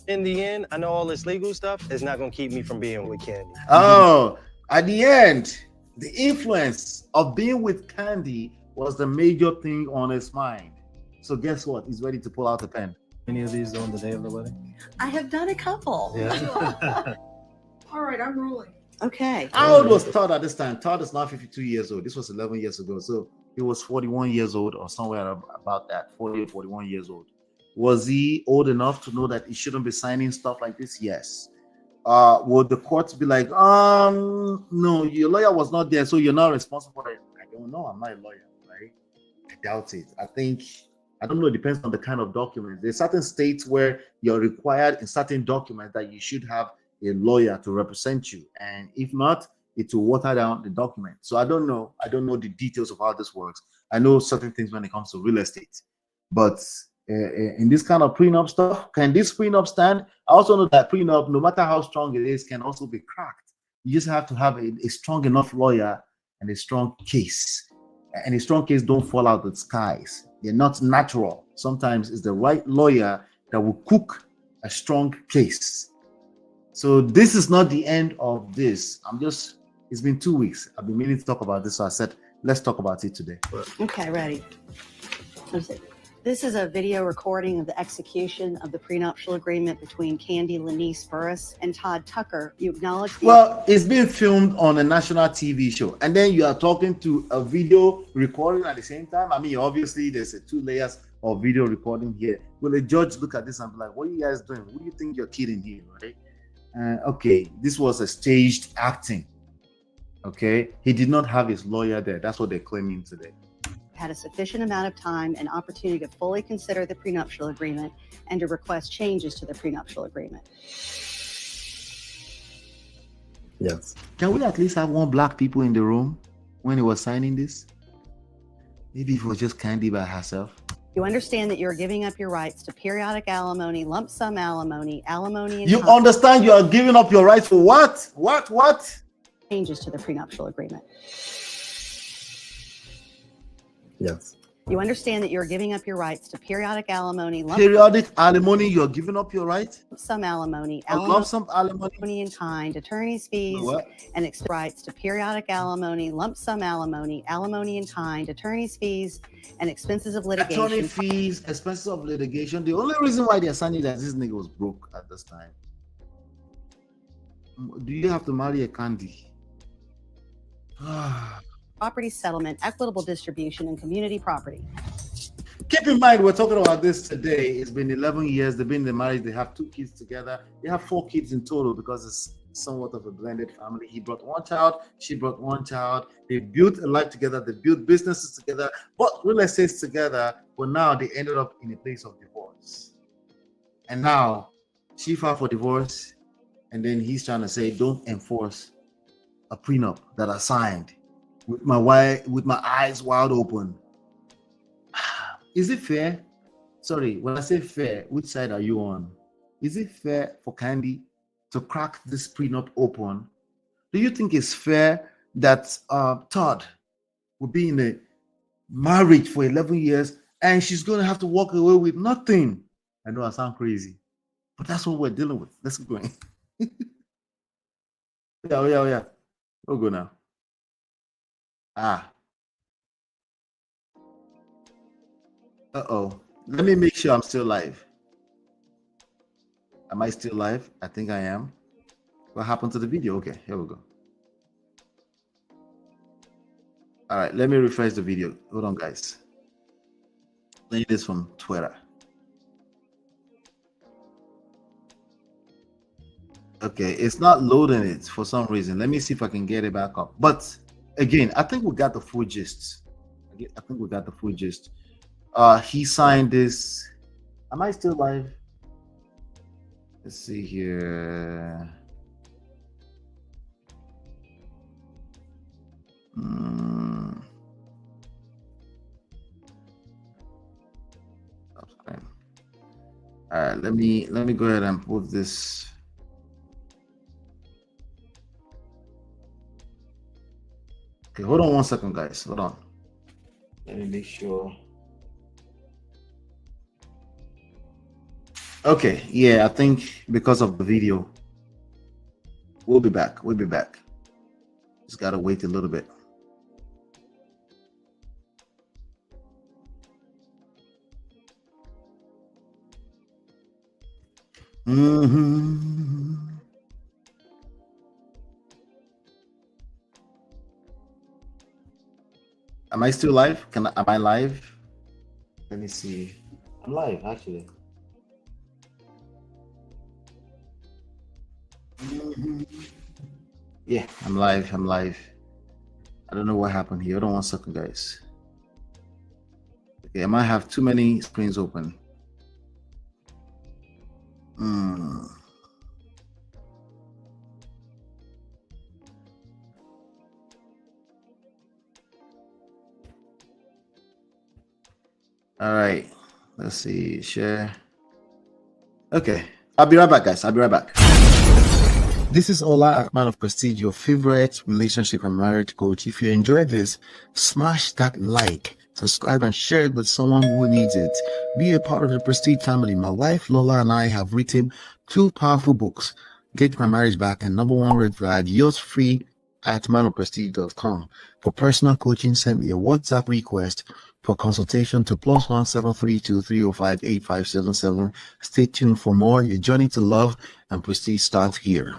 In the end, I know all this legal stuff is not going to keep me from being with KANDI. Oh, at the end, the influence of being with KANDI was the major thing on his mind. So guess what? He's ready to pull out the pen. Any of these on the day of the wedding? I have done a couple. Yeah. All right, I'm rolling. Okay. How old was Todd at this time? Todd is now 52 years old. This was 11 years ago. So he was 41 years old or somewhere about that, 40 or 41 years old. Was he old enough to know that he shouldn't be signing stuff like this? Yes. Would the courts be like, no, your lawyer was not there, so you're not responsible for it? I don't know. I'm not a lawyer, right? I doubt it. I don't know. It depends on the kind of document. There's certain states where you're required in certain documents that you should have a lawyer to represent you. And if not, it will water down the document. So I don't know. I don't know the details of how this works. I know certain things when it comes to real estate. But in this kind of prenup stuff, can this prenup stand? I also know that prenup, no matter how strong it is, can also be cracked. You just have to have a strong enough lawyer and a strong case. And a strong case don't fall out of the skies. They're not natural. Sometimes it's the right lawyer that will cook a strong case. So this is not the end of this. It's been 2 weeks. I've been meaning to talk about this. So I said, let's talk about it today. Okay, ready. This is a video recording of the execution of the prenuptial agreement between KANDI Burruss and Todd Tucker. You acknowledge the— Well, it's being filmed on a national TV show, and then you are talking to a video recording at the same time. I mean, obviously, there's 2 layers of video recording here. Will a judge look at this and be like, "What are you guys doing? Who do you think you're kidding here?" Right? Okay, this was a staged acting. Okay, he did not have his lawyer there. That's what they're claiming today. had a sufficient amount of time and opportunity to fully consider the prenuptial agreement and to request changes to the prenuptial agreement. Yes. Can we at least have 1 black people in the room when he was signing this? Maybe it was just KANDI by herself. You understand that you're giving up your rights to periodic alimony, lump sum alimony, alimony, and You understand you are giving up your rights for what? What? changes to the prenuptial agreement. Yes. You understand that you're giving up your rights to periodic alimony, lump Periodic alimony, you're giving up your right? sum alimony, Lump sum alimony? alimony in kind, attorney's fees, What? and rights to periodic alimony, lump sum alimony, alimony in kind, attorney's fees, and expenses of litigation. Attorney fees, expenses of litigation. The only reason why they're signing that this nigga was broke at this time. Do you have to marry a KANDI? Property settlement, equitable distribution, and community property. Keep in mind, we're talking about this today. It's been 11 years. They've been in the marriage. They have 2 kids together. They have 4 kids in total because it's somewhat of a blended family. He brought 1 child. She brought 1 child. They built a life together. They built businesses together. But real estate together. But now they ended up in a place of divorce. And now she filed for divorce. And then he's trying to say, don't enforce a prenup that I signed with my wife, with my eyes wide open. Is it fair? Sorry, when I say fair, which side are you on? Is it fair for Candy to crack this prenup open? Do you think it's fair that Todd will be in a marriage for 11 years and she's going to have to walk away with nothing? I know I sound crazy, but that's what we're dealing with. Let's keep going. Yeah. We'll go now. Uh-oh. Let me make sure I'm still live. Am I still live? I think I am. What happened to the video? Okay, here we go. All right, let me refresh the video. Hold on, guys. Playing this from Twitter. Okay, it's not loading it for some reason. Let me see if I can get it back up. But again, I think we got the full gist. I think we got the full gist. He signed this. Am I still live? Let's see here. All right, let me go ahead and put this. Okay, hold on one second, guys. Hold on. Let me make sure. Okay, yeah, I think because of the video, we'll be back. We'll be back. Just gotta wait a little bit. Am I still live? Am I live? Let me see. I'm live, actually. Yeah, I'm live. I don't know what happened here. Hold on one second, guys. Okay, I might have too many screens open. All right, let's see, share. Okay, I'll be right back, guys. I'll be right back. This is Ola, manofprestige, your favorite relationship and marriage coach. If you enjoyed this, smash that like, subscribe, and share it with someone who needs it. Be a part of the Prestige family. My wife Lola and I have written 2 powerful books, Get My Marriage Back and Number 1 Red Flag, yours free at manofprestige.com. For personal coaching, send me a WhatsApp request for consultation to +1 732 305 8577. Stay tuned for more. Your journey to love and prestige starts here.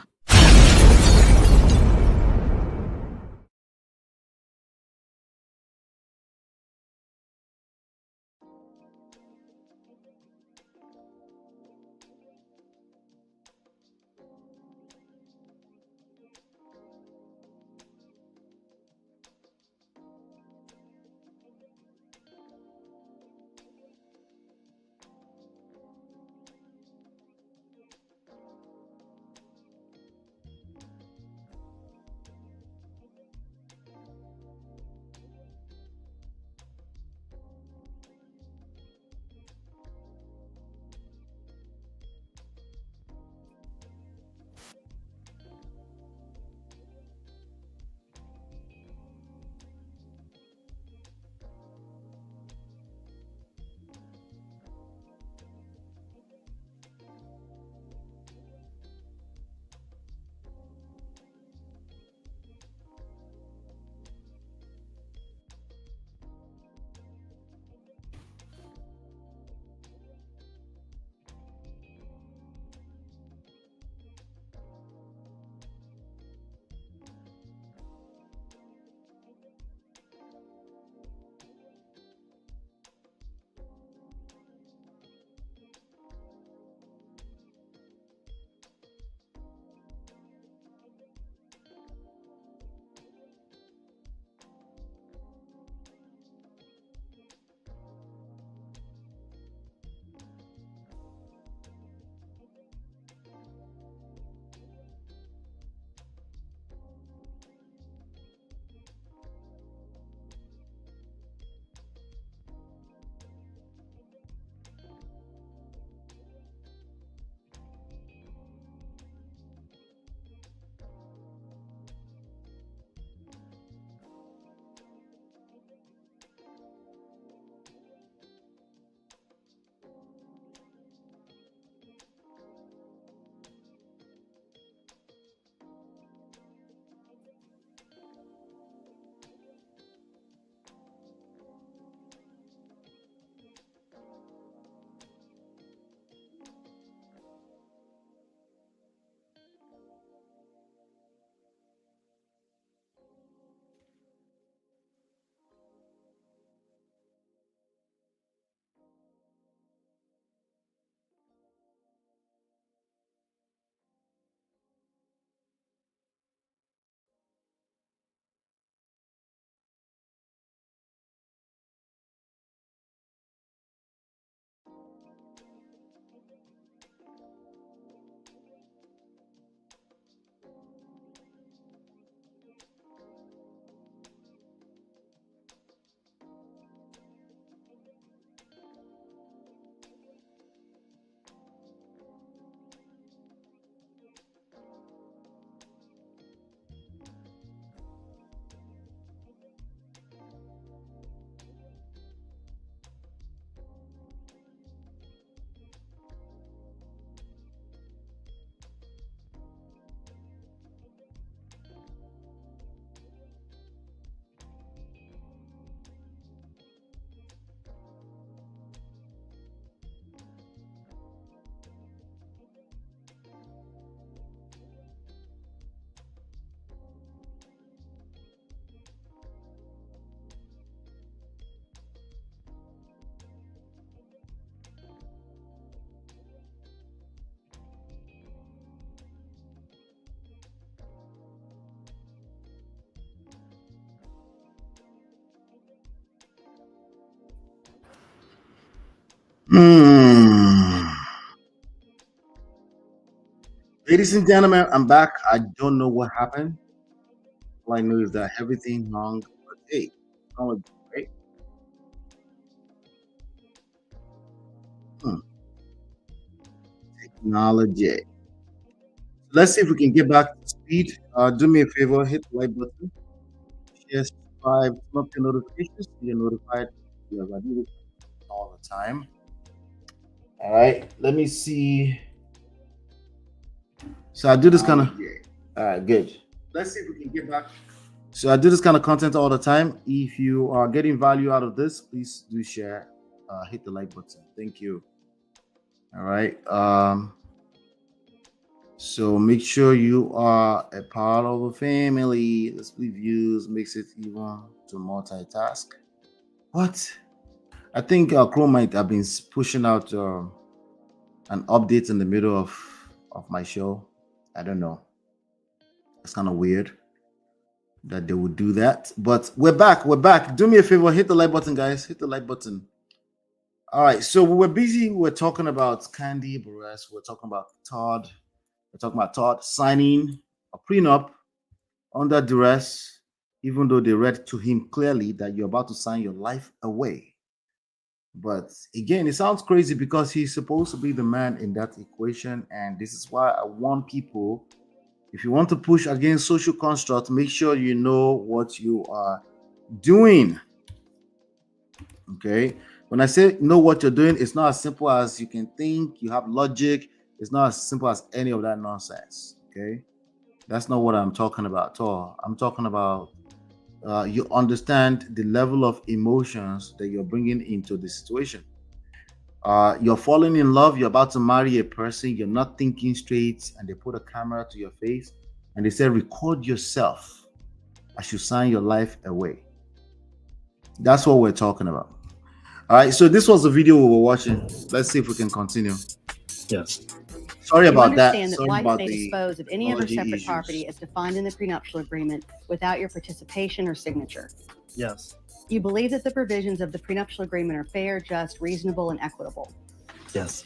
Ladies and gentlemen, I'm back. I don't know what happened. All I know is that everything hung. But hey, technology, right? Technology. Let's see if we can get back to speed. Do me a favor, hit the like button, share, subscribe, turn up your notifications so you're notified because I do this all the time. All right, let me see. So I do this kind of. All right, good. Let's see if we can get back. So I do this kind of content all the time. If you are getting value out of this, please do share. Hit the like button. Thank you. All right. So make sure you are a part of a family. The split views makes it even to multitask. What? I think Chrome might have been pushing out an update in the middle of my show. I don't know. It's kind of weird that they would do that. But we're back. We're back. Do me a favor. Hit the like button, guys. Hit the like button. All right. So we were busy. We're talking about KANDI Burruss. We're talking about TODD. We're talking about TODD signing a prenup under duress, even though they read to him clearly that you're about to sign your life away. But again, it sounds crazy because he's supposed to be the man in that equation. And this is why I want people, if you want to push against social construct, make sure you know what you are doing. Okay? When I say know what you're doing, it's not as simple as you can think, you have logic. It's not as simple as any of that nonsense. Okay? That's not what I'm talking about at all. I'm talking about you understand the level of emotions that you're bringing into the situation. You're falling in love, you're about to marry a person, you're not thinking straight, and they put a camera to your face and they say, record yourself as you sign your life away. That's what we're talking about. All right, so this was the video we were watching. Let's see if we can continue. Yes. Sorry You about that. understand that Sorry wife about may the dispose of any other technology separate issues. property as defined in the prenuptial agreement without your participation or signature. Yes. You believe that the provisions of the prenuptial agreement are fair, just, reasonable, and equitable. Yes.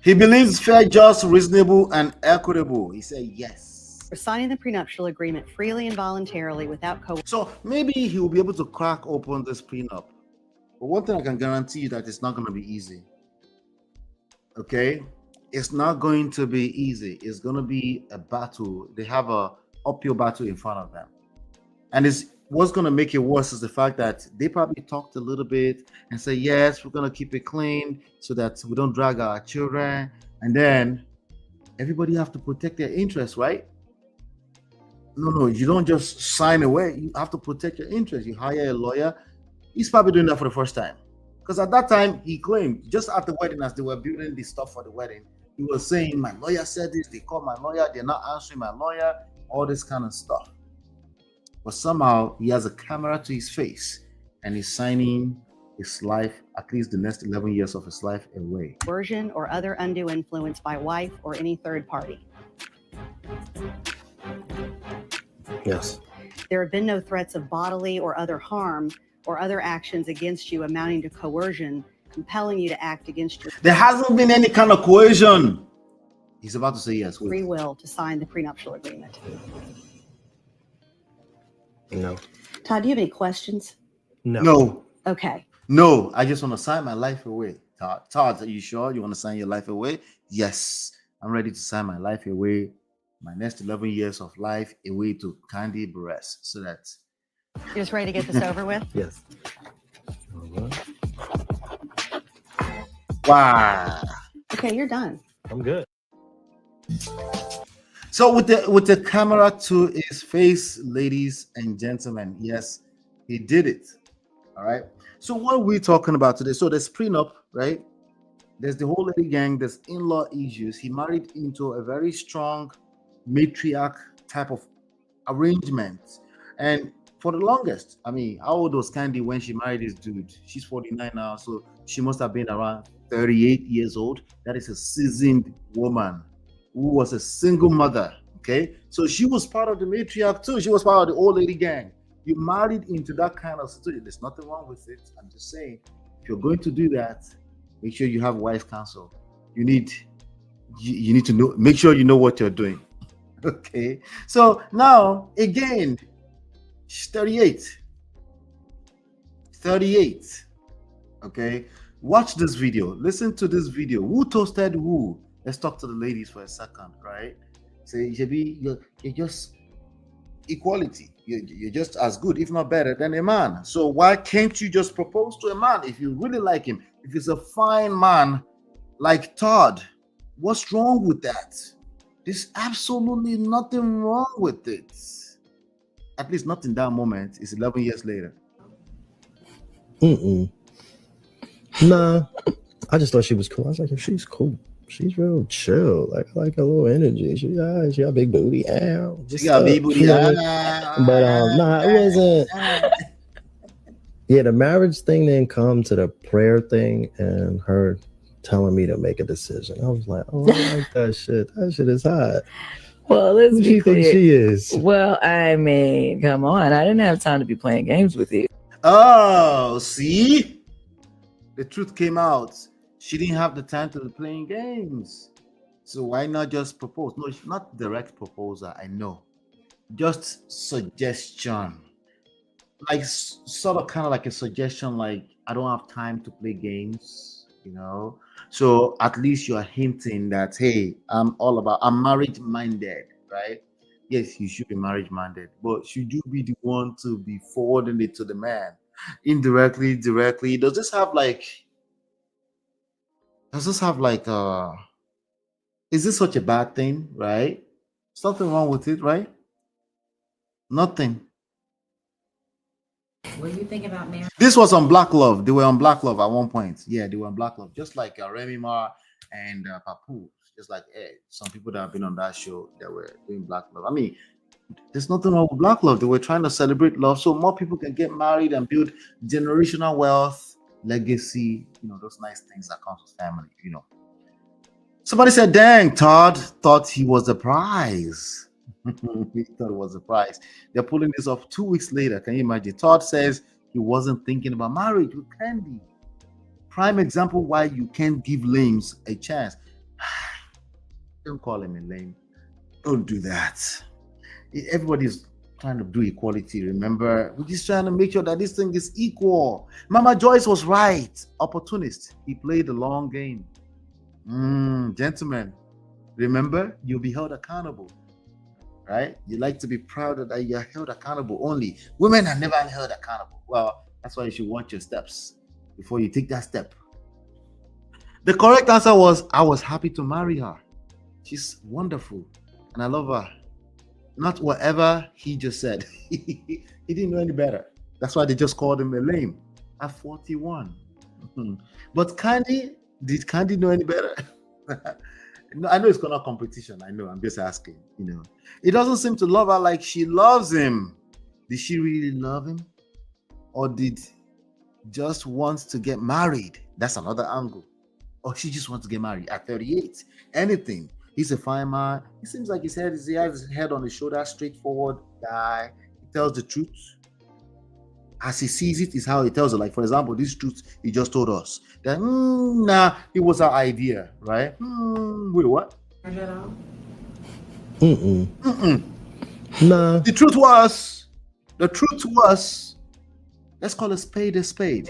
He believes fair, just, reasonable, and equitable. He said yes. For signing the prenuptial agreement freely and voluntarily without coercion. So maybe he will be able to crack open this prenup. But one thing I can guarantee you that it's not going to be easy. Okay? It's not going to be easy. It's going to be a battle. They have a uphill battle in front of them. And what's going to make it worse is the fact that they probably talked a little bit and say, yes, we're going to keep it clean so that we don't drag our children. And then everybody have to protect their interests, right? No, you don't just sign away. You have to protect your interests. You hire a lawyer. He's probably doing that for the first time. Because at that time, he claimed, just at the wedding, as they were building the stuff for the wedding, he was saying, my lawyer said this, they called my lawyer, they're not answering my lawyer, all this kind of stuff. But somehow, he has a camera to his face, and he's signing his life, at least the next 11 years of his life, away. Coercion or other undue influence by wife or any third party. Yes. There have been no threats of bodily or other harm or other actions against you amounting to coercion, compelling you to act against your There hasn't been any kind of coercion. He's about to say yes. free will to sign the prenuptial agreement. No. Todd, do you have any questions? No. No. Okay. No, I just want to sign my life away. Todd, are you sure you want to sign your life away? Yes, I'm ready to sign my life away. My next 11 years of life away to KANDI Burruss, so that You're just ready to get this over with? Yes. wow. Okay, you're done. I'm good. So with the camera to his face, ladies and gentlemen, yes, he did it. All right. So what are we talking about today? So there's prenup, right? There's the whole lady gang. There's in-law issues. He married into a very strong matriarch type of arrangement, and for the longest, I mean, how old was KANDI when she married this dude? She's 49 now, so she must have been around 38 years old. That is a seasoned woman who was a single mother. Okay, so she was part of the matriarch too. She was part of the old lady gang. You married into that kind of situation. There's nothing wrong with it. I'm just saying, if you're going to do that, make sure you have wise counsel. You need you need to know, make sure you know what you're doing. Okay. So now again, she's 38. 38. Okay. Watch this video. Listen to this video. Who toasted who? Let's talk to the ladies for a second, right? Say, you're just equality. You're just as good, if not better, than a man. So why can't you just propose to a man if you really like him? If he's a fine man like Todd, what's wrong with that? There's absolutely nothing wrong with it. At least not in that moment. It's 11 years later. Nah, I just thought she was cool. I was like, she's cool. She's real chill. Like, I like her little energy. She got a big booty. She got a big booty. But nah, it wasn't. Yeah, the marriage thing didn't come to the prayer thing and her telling me to make a decision. I was like, oh, I like that shit. That shit is hot. Well, let's Who do be you think clear. she is? Well, I mean, come on. I didn't have time to be playing games with you. Oh, see? The truth came out. She didn't have the time to be playing games. So why not just propose? No, it's not direct proposal, I know. Just suggestion. Like sort of kind of like a suggestion, like I don't have time to play games, you know. So at least you're hinting that, hey, I'm marriage minded, right? Yes, you should be marriage minded, but should you be the one to be forwarding it to the man? Indirectly, directly, does this have like is this such a bad thing, right? Something wrong with it, right? Nothing. What do you think about marriage? This was on Black Love. They were on Black Love at one point. Yeah, they were on Black Love, just like Remy Ma and Papu. Just like some people that have been on that show that were doing Black Love. I mean, there's nothing wrong with Black Love. They were trying to celebrate love so more people can get married and build generational wealth, legacy, those nice things that comes with family, Somebody said, dang, Todd thought he was the prize. He thought it was a prize. They're pulling this off 2 weeks later. Can you imagine? Todd says he wasn't thinking about marriage with Kandi. Prime example why you can't give lames a chance. Don't call him a lame. Don't do that. Everybody's trying to do equality. Remember, we're just trying to make sure that this thing is equal. Mama Joyce was right. Opportunist. He played the long game. Gentlemen, remember, you'll be held accountable. Right? You like to be proud that you're held accountable only. Women are never held accountable. Well, that's why you should watch your steps before you take that step. The correct answer was, I was happy to marry her. She's wonderful and I love her. Not whatever he just said. He didn't know any better. That's why they just called him a lame at 41. But Kandi, did Kandi know any better? No, I know it's not competition. I know. I'm just asking. It doesn't seem to love her like she loves him. Did she really love him, or did just wants to get married? That's another angle. Or she just wants to get married at 38. Anything. He's a fine man. He seems like he has his head on his shoulder, straightforward guy. He tells the truth. As he sees it is how he tells it. Like, for example, this truth he just told us. That, it was our idea, right? Wait, what? Nah. The truth was, let's call a spade a spade.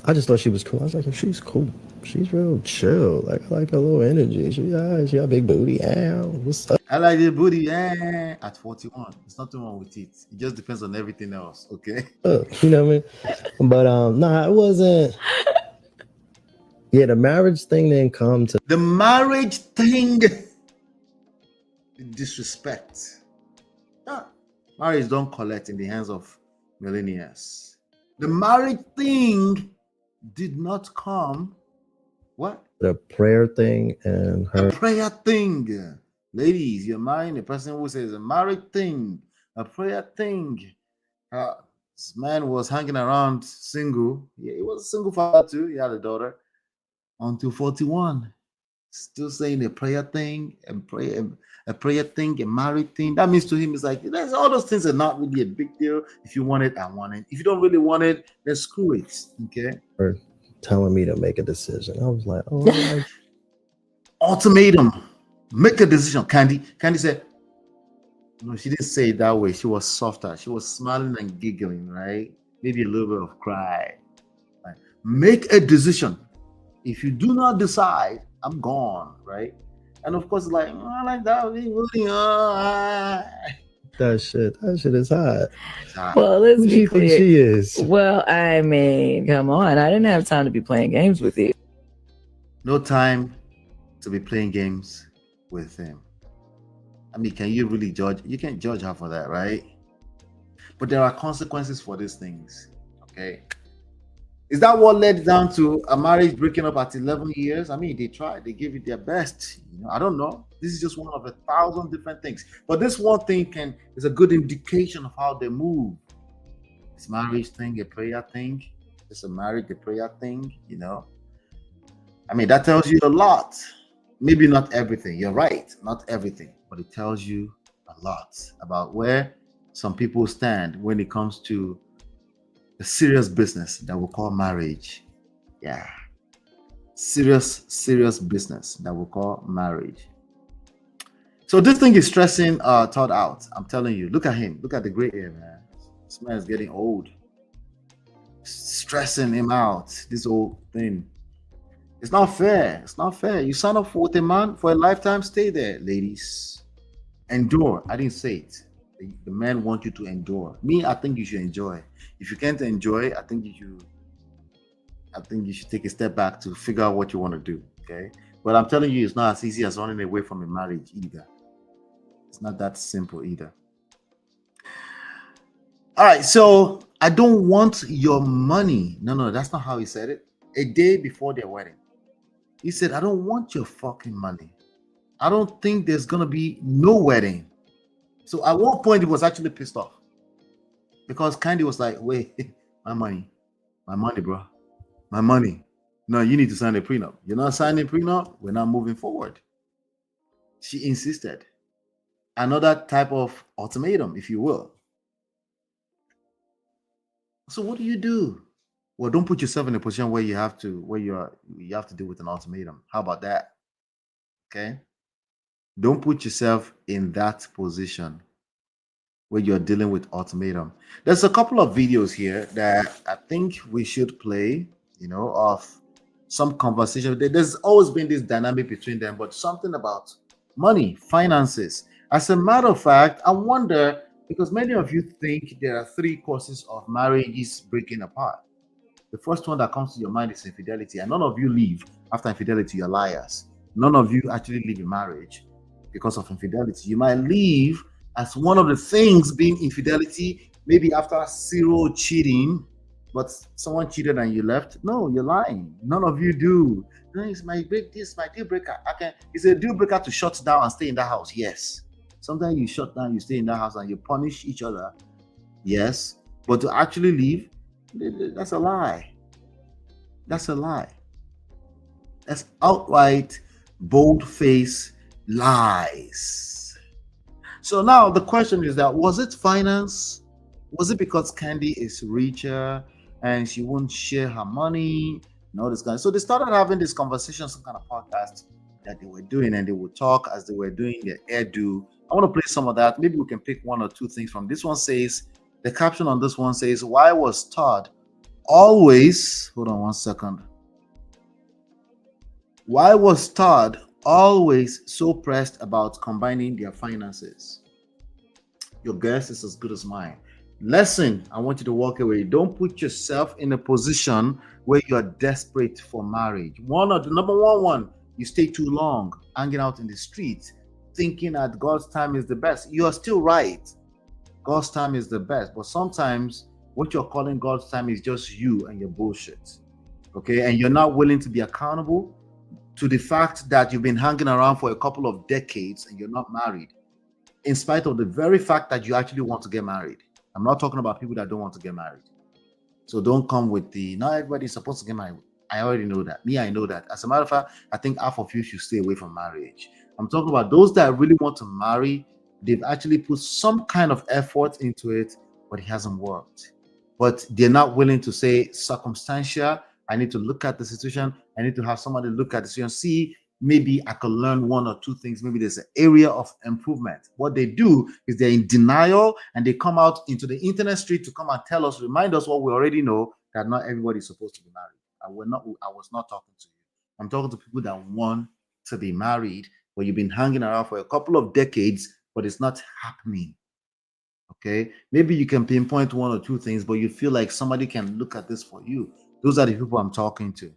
I just thought she was cool. I was like, she's cool. She's real chill. Like, I like her little energy. She got a big booty. What's up? I like the booty. At 41, there's nothing wrong with it. It just depends on everything else. Okay. You know what I mean? But nah, it wasn't. Yeah, the marriage thing didn't come to the marriage thing. Disrespect. Marriage don't collect in the hands of millennials. The marriage thing did not come. What? The prayer thing and her. A prayer thing. Ladies, you're marrying a person who says a marriage thing, a prayer thing. This man was hanging around single. Yeah, he was a single father too. He had a daughter until 41. Still saying a prayer thing, a prayer thing, a married thing. That means to him, it's like, all those things are not really a big deal. If you want it, I want it. If you don't really want it, then screw it. Okay. Or telling me to make a decision. I was like, oh, ultimatum. Make a decision, Candy. Candy said, no, she didn't say it that way. She was softer. She was smiling and giggling, right? Maybe a little bit of cry. Right? Make a decision. If you do not decide, I'm gone, right? And of course, like, oh, I like that. That shit is hot. Well, let's Who be she think clear. she is? Well, I mean, come on. I didn't have time to be playing games with you. No time to be playing games with him. I mean, can you really judge? You can't judge her for that, right? But there are consequences for these things, okay? Is that what led down to a marriage breaking up at 11 years? I mean, they tried. They gave it their best. I don't know. This is just one of 1,000 different things. But this one thing is a good indication of how they move. Is marriage thing a prayer thing? Is a marriage a prayer thing? I mean, that tells you a lot. Maybe not everything. You're right. Not everything. But it tells you a lot about where some people stand when it comes to the serious business that we call marriage. Yeah. Serious business that we call marriage. So this thing is stressing Todd out. I'm telling you. Look at him. Look at the gray hair, man. This man is getting old. Stressing him out. This whole thing. It's not fair. It's not fair. You sign up with a man for a lifetime. Stay there, ladies. Endure. I didn't say it. The men want you to endure. Me, I think you should enjoy. If you can't enjoy, I think you should take a step back to figure out what you want to do. Okay. But I'm telling you, it's not as easy as running away from a marriage either. It's not that simple either. All right. So I don't want your money. No, that's not how he said it. A day before their wedding, he said, I don't want your fucking money. I don't think there's going to be no wedding. So at one point, he was actually pissed off because Candy was like, wait, my money, bro, my money. No, you need to sign a prenup. You're not signing a prenup. We're not moving forward. She insisted. Another type of ultimatum, if you will. So what do? Well, don't put yourself in a position where you have to deal with an ultimatum. How about that? Okay. Don't put yourself in that position where you're dealing with ultimatum. There's a couple of videos here that I think we should play, of some conversation. There's always been this dynamic between them, but something about money, finances. As a matter of fact, I wonder, because many of you think there are 3 causes of marriages breaking apart. The first one that comes to your mind is infidelity, and none of you leave after infidelity. You're liars. None of you actually leave a marriage because of infidelity. You might leave as one of the things being infidelity, maybe after 0 cheating, but someone cheated and you left. No, you're lying. None of you do. No, it's my deal breaker. It's a deal breaker to shut down and stay in that house. Yes. Sometimes you shut down, you stay in that house and you punish each other. Yes. But to actually leave, that's a lie. That's a lie. That's outright bold-faced lies. So now the question is that, was it finance? Was it because Candy is richer and she won't share her money? No, this guy. So they started having this conversation, some kind of podcast that they were doing, and they would talk as they were doing their hairdo. I want to play some of that. Maybe we can pick 1 or 2 things from this one. Says, the caption on this one says, why was Todd always, hold on 1 second. Why was Todd always so pressed about combining their finances? Your guess is as good as mine. Lesson, I want you to walk away. Don't put yourself in a position where you're desperate for marriage. Number one, you stay too long hanging out in the street thinking that God's time is the best. You're still right. God's time is the best. But sometimes what you're calling God's time is just you and your bullshit. Okay? And you're not willing to be accountable to the fact that you've been hanging around for a couple of decades and you're not married, in spite of the very fact that you actually want to get married. I'm not talking about people that don't want to get married. So don't come with not everybody's supposed to get married. I already know that. Me, I know that. As a matter of fact, I think half of you should stay away from marriage. I'm talking about those that really want to marry. They've actually put some kind of effort into it, but it hasn't worked. But they're not willing to say circumstantial. I need to look at the situation. I need to have somebody look at the situation, see maybe I could learn one or two things. Maybe there's an area of improvement. What they do is they're in denial and they come out into the internet street to come and tell us, remind us what we already know, that not everybody is supposed to be married. I was not talking to you. I'm talking to people that want to be married, but you've been hanging around for a couple of decades, but it's not happening. Okay, maybe you can pinpoint one or two things, but you feel like somebody can look at this for you. Those are the people I'm talking to.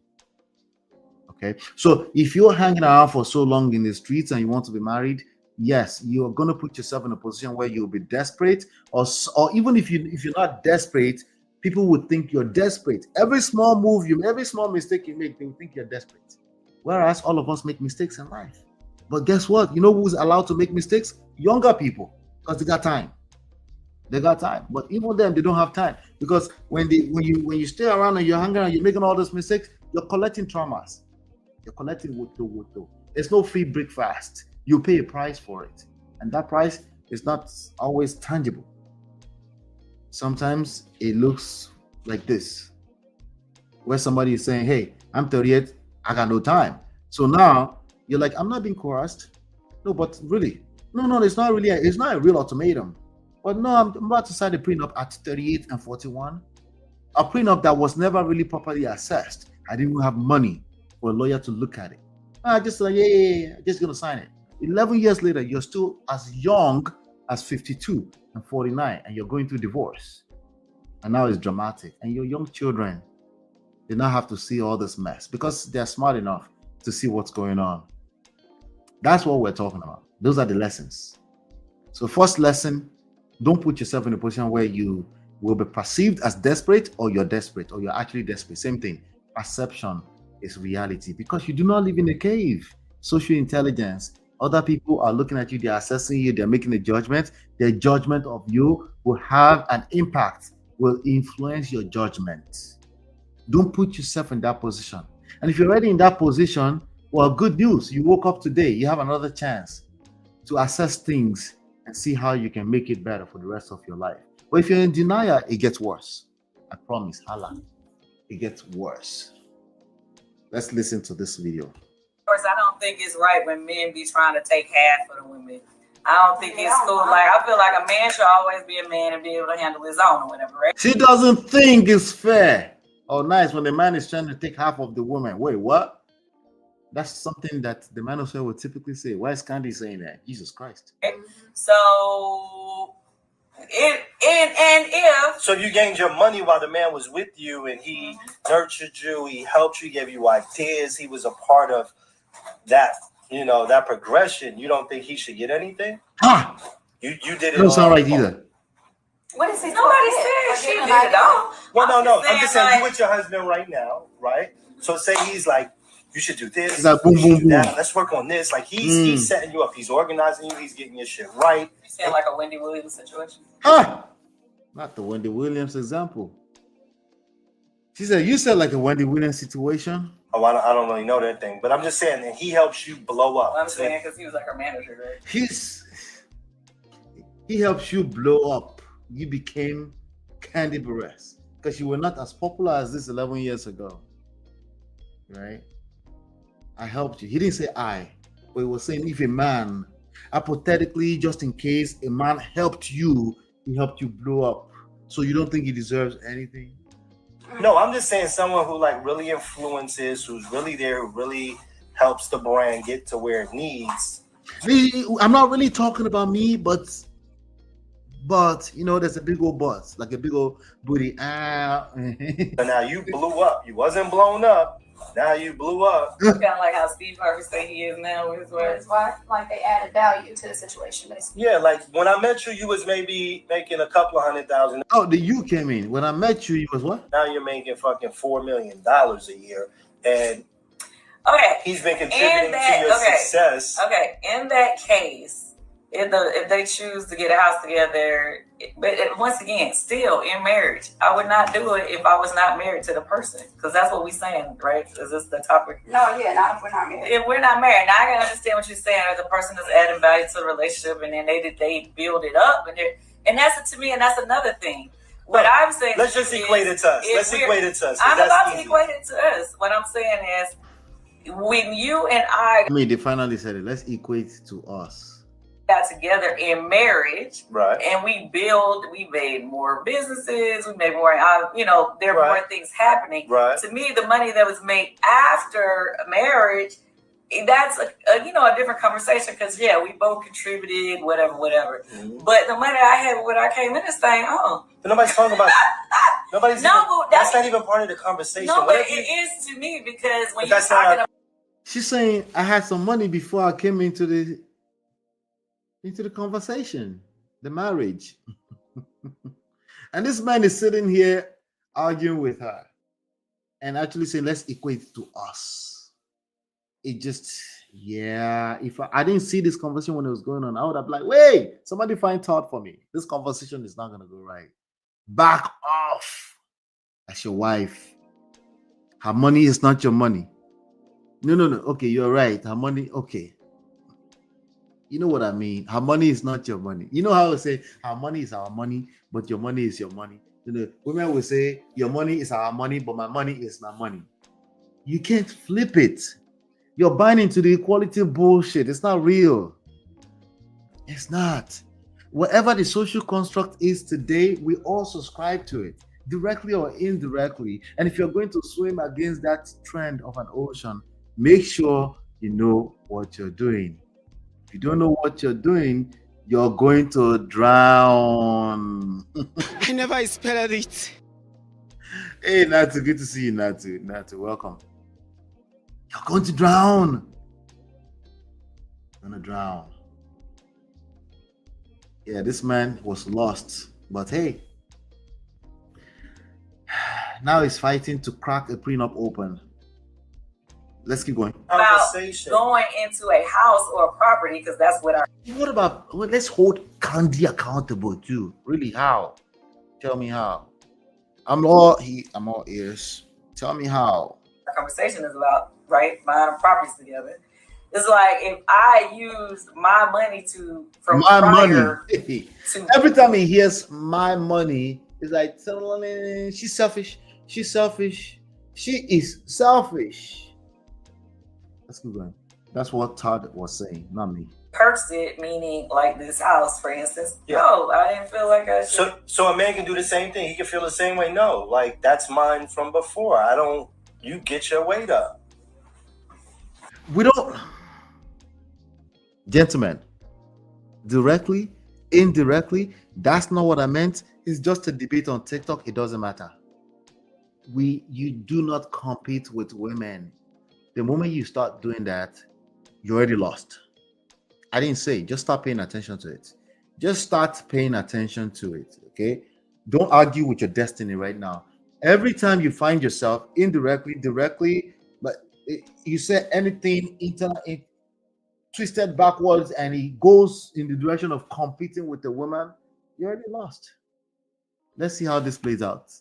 Okay, so if you're hanging around for so long in the streets and you want to be married, yes, you're going to put yourself in a position where you'll be desperate, or even if you're not desperate, people would think you're desperate. Every small move every small mistake you make, they will think you're desperate. Whereas all of us make mistakes in life. But guess what? You know who's allowed to make mistakes? Younger people, because they got time. They got time, but even them, they don't have time, because when you stay around and you're hanging around, you're making all those mistakes, you're collecting traumas. You're collecting woto. There's no free breakfast. You pay a price for it, and that price is not always tangible. Sometimes it looks like this, where somebody is saying, "Hey, I'm 38, I got no time." So now you're like, "I'm not being coerced." No, but really, no, it's not really. It's not a real ultimatum. But no, I'm about to sign a prenup at 38 and 41. A prenup that was never really properly assessed. I didn't even have money for a lawyer to look at it. I just like, yeah, just gonna sign it. 11 years later, you're still as young as 52 and 49, and you're going through divorce. And now it's dramatic. And your young children, they now have to see all this mess because they're smart enough to see what's going on. That's what we're talking about. Those are the lessons. So first lesson, don't put yourself in a position where you will be perceived as desperate, or you're desperate, or you're actually desperate. Same thing. Perception is reality, because you do not live in a cave. Social intelligence. Other people are looking at you, they're assessing you, they're making a judgment. Their judgment of you will have an impact, will influence your judgment. Don't put yourself in that position. And if you're already in that position, well, good news. You woke up today. You have another chance to assess things and see how you can make it better for the rest of your life. But if you're in denial, it gets worse. I promise, Allah, it gets worse. Let's listen to this video. Of course, I don't think it's right when men be trying to take half of the women. I don't think it's cool. Like, I feel like a man should always be a man and be able to handle his own or whatever, right? She doesn't think it's fair or nice when the man is trying to take half of the woman. Wait, what? That's something that the manosphere would typically say. Why is KANDI saying that? Jesus Christ. So, if so you gained your money while the man was with you, and he nurtured you, he helped you, gave you ideas, he was a part of that, that progression. You don't think he should get anything? You did it. Don't sound right either. What is he? Nobody said she did it all. Well, no. I'm just saying, you with your husband right now, right? So say he's like, you should do this. He's like, boom, boom, boom. Let's work on this. Like he's setting you up. He's organizing you. He's getting your shit right. You sound like a Wendy Williams situation. Not the Wendy Williams example. She said, you said like a Wendy Williams situation. Oh, I don't really know that thing, but I'm just saying that he helps you blow up. Well, I'm saying because he was like her manager, right? He helps you blow up. You became KANDI Burruss because you were not as popular as this 11 years ago, right? I helped you. He didn't say I, but he was saying if a man, hypothetically, just in case a man helped you, he helped you blow up. So you don't think he deserves anything? No, I'm just saying someone who like really influences, who's really there, who really helps the brand get to where it needs. I'm not really talking about me, but there's a big old but, like a big old booty. So now you blew up. You wasn't blown up. Now you blew up. Kind of like how Steve Harvey say he is now with his wife. Like they added value to the situation, basically. Yeah, like when I met you was maybe making a couple of $100,000. Oh, you came in. When I met you, you was what? Now you're making fucking $4 million a year. And he's been contributing to your success. Okay, in that case, if they choose to get a house together, but once again, still in marriage, I would not do it if I was not married to the person, because that's what we're saying, right? Is this the topic? No, yeah, not if we're not married. If we're not married, now I can understand what you're saying. If the person is adding value to the relationship, and then they build it up, and that's to me, and that's another thing. What I'm saying, let's just equate it to us. Let's equate it to us. I'm about to equate it to us. What I'm saying is, when you and I I mean, they finally said it. Let's equate to us. got together in marriage, Right. and we made more businesses, we made more, there were Right. more things happening. Right. To me, the money that was made after marriage, that's a different conversation, because we both contributed, whatever. Mhm. But the money I had when I came in this thing, But nobody's talking about. Nobody's. No, even, but that's not even part of the conversation. no, but Whatever it you- is to me, because when But you're that's not talking our- about She's saying I had some money before I came into the conversation, the marriage. And this man is sitting here arguing with her and actually saying, let's equate to us. It just, if I didn't see this conversation when it was going on, I would have been like, wait, somebody find Todd for me. This conversation is not going to go right. Back off. That's your wife. Her money is not your money. No. Okay, you're right. Her money, okay. You know what I mean? Her money is not your money. You know how I say, her money is our money, but your money is your money. Women will say, your money is our money, but my money is my money. You can't flip it. You're buying into the equality bullshit. It's not real. It's not. Whatever the social construct is today, we all subscribe to it, directly or indirectly. And if you're going to swim against that trend of an ocean, make sure you know what you're doing. If you don't know what you're doing, you're going to drown. I never expected it. Hey, Natu, good to see you, Natu. Natu, welcome. You're going to drown. You're going to drown. Yeah, this man was lost. But hey, now he's fighting to crack a prenup open. Let's keep going. Conversation. going into a house or a property, because that's what our What about, let's hold Kandi accountable too. Really, how? Tell me how. I'm all ears. Tell me how. conversation is about, right? Buying properties together. It's like, if I used my money from My prior money. to Every time he hears my money, it's like, she's selfish. She's selfish. She is selfish. Let's keep going. That's what Todd was saying, not me. purchase it, meaning like this house, for instance. Yeah. No, I didn't feel like I should. So a man can do the same thing. He can feel the same way. No, like that's mine from before. You get your weight up. We don't, gentlemen, directly, indirectly, that's not what I meant. It's just a debate on TikTok. It doesn't matter. You do not compete with women. The moment you start doing that, you're already lost. I didn't say, just start paying attention to it. Just start paying attention to it, okay? Don't argue with your destiny right now. Every time you find yourself indirectly, directly, but you say anything twisted backwards and it goes in the direction of competing with the woman, you're already lost. Let's see how this plays out.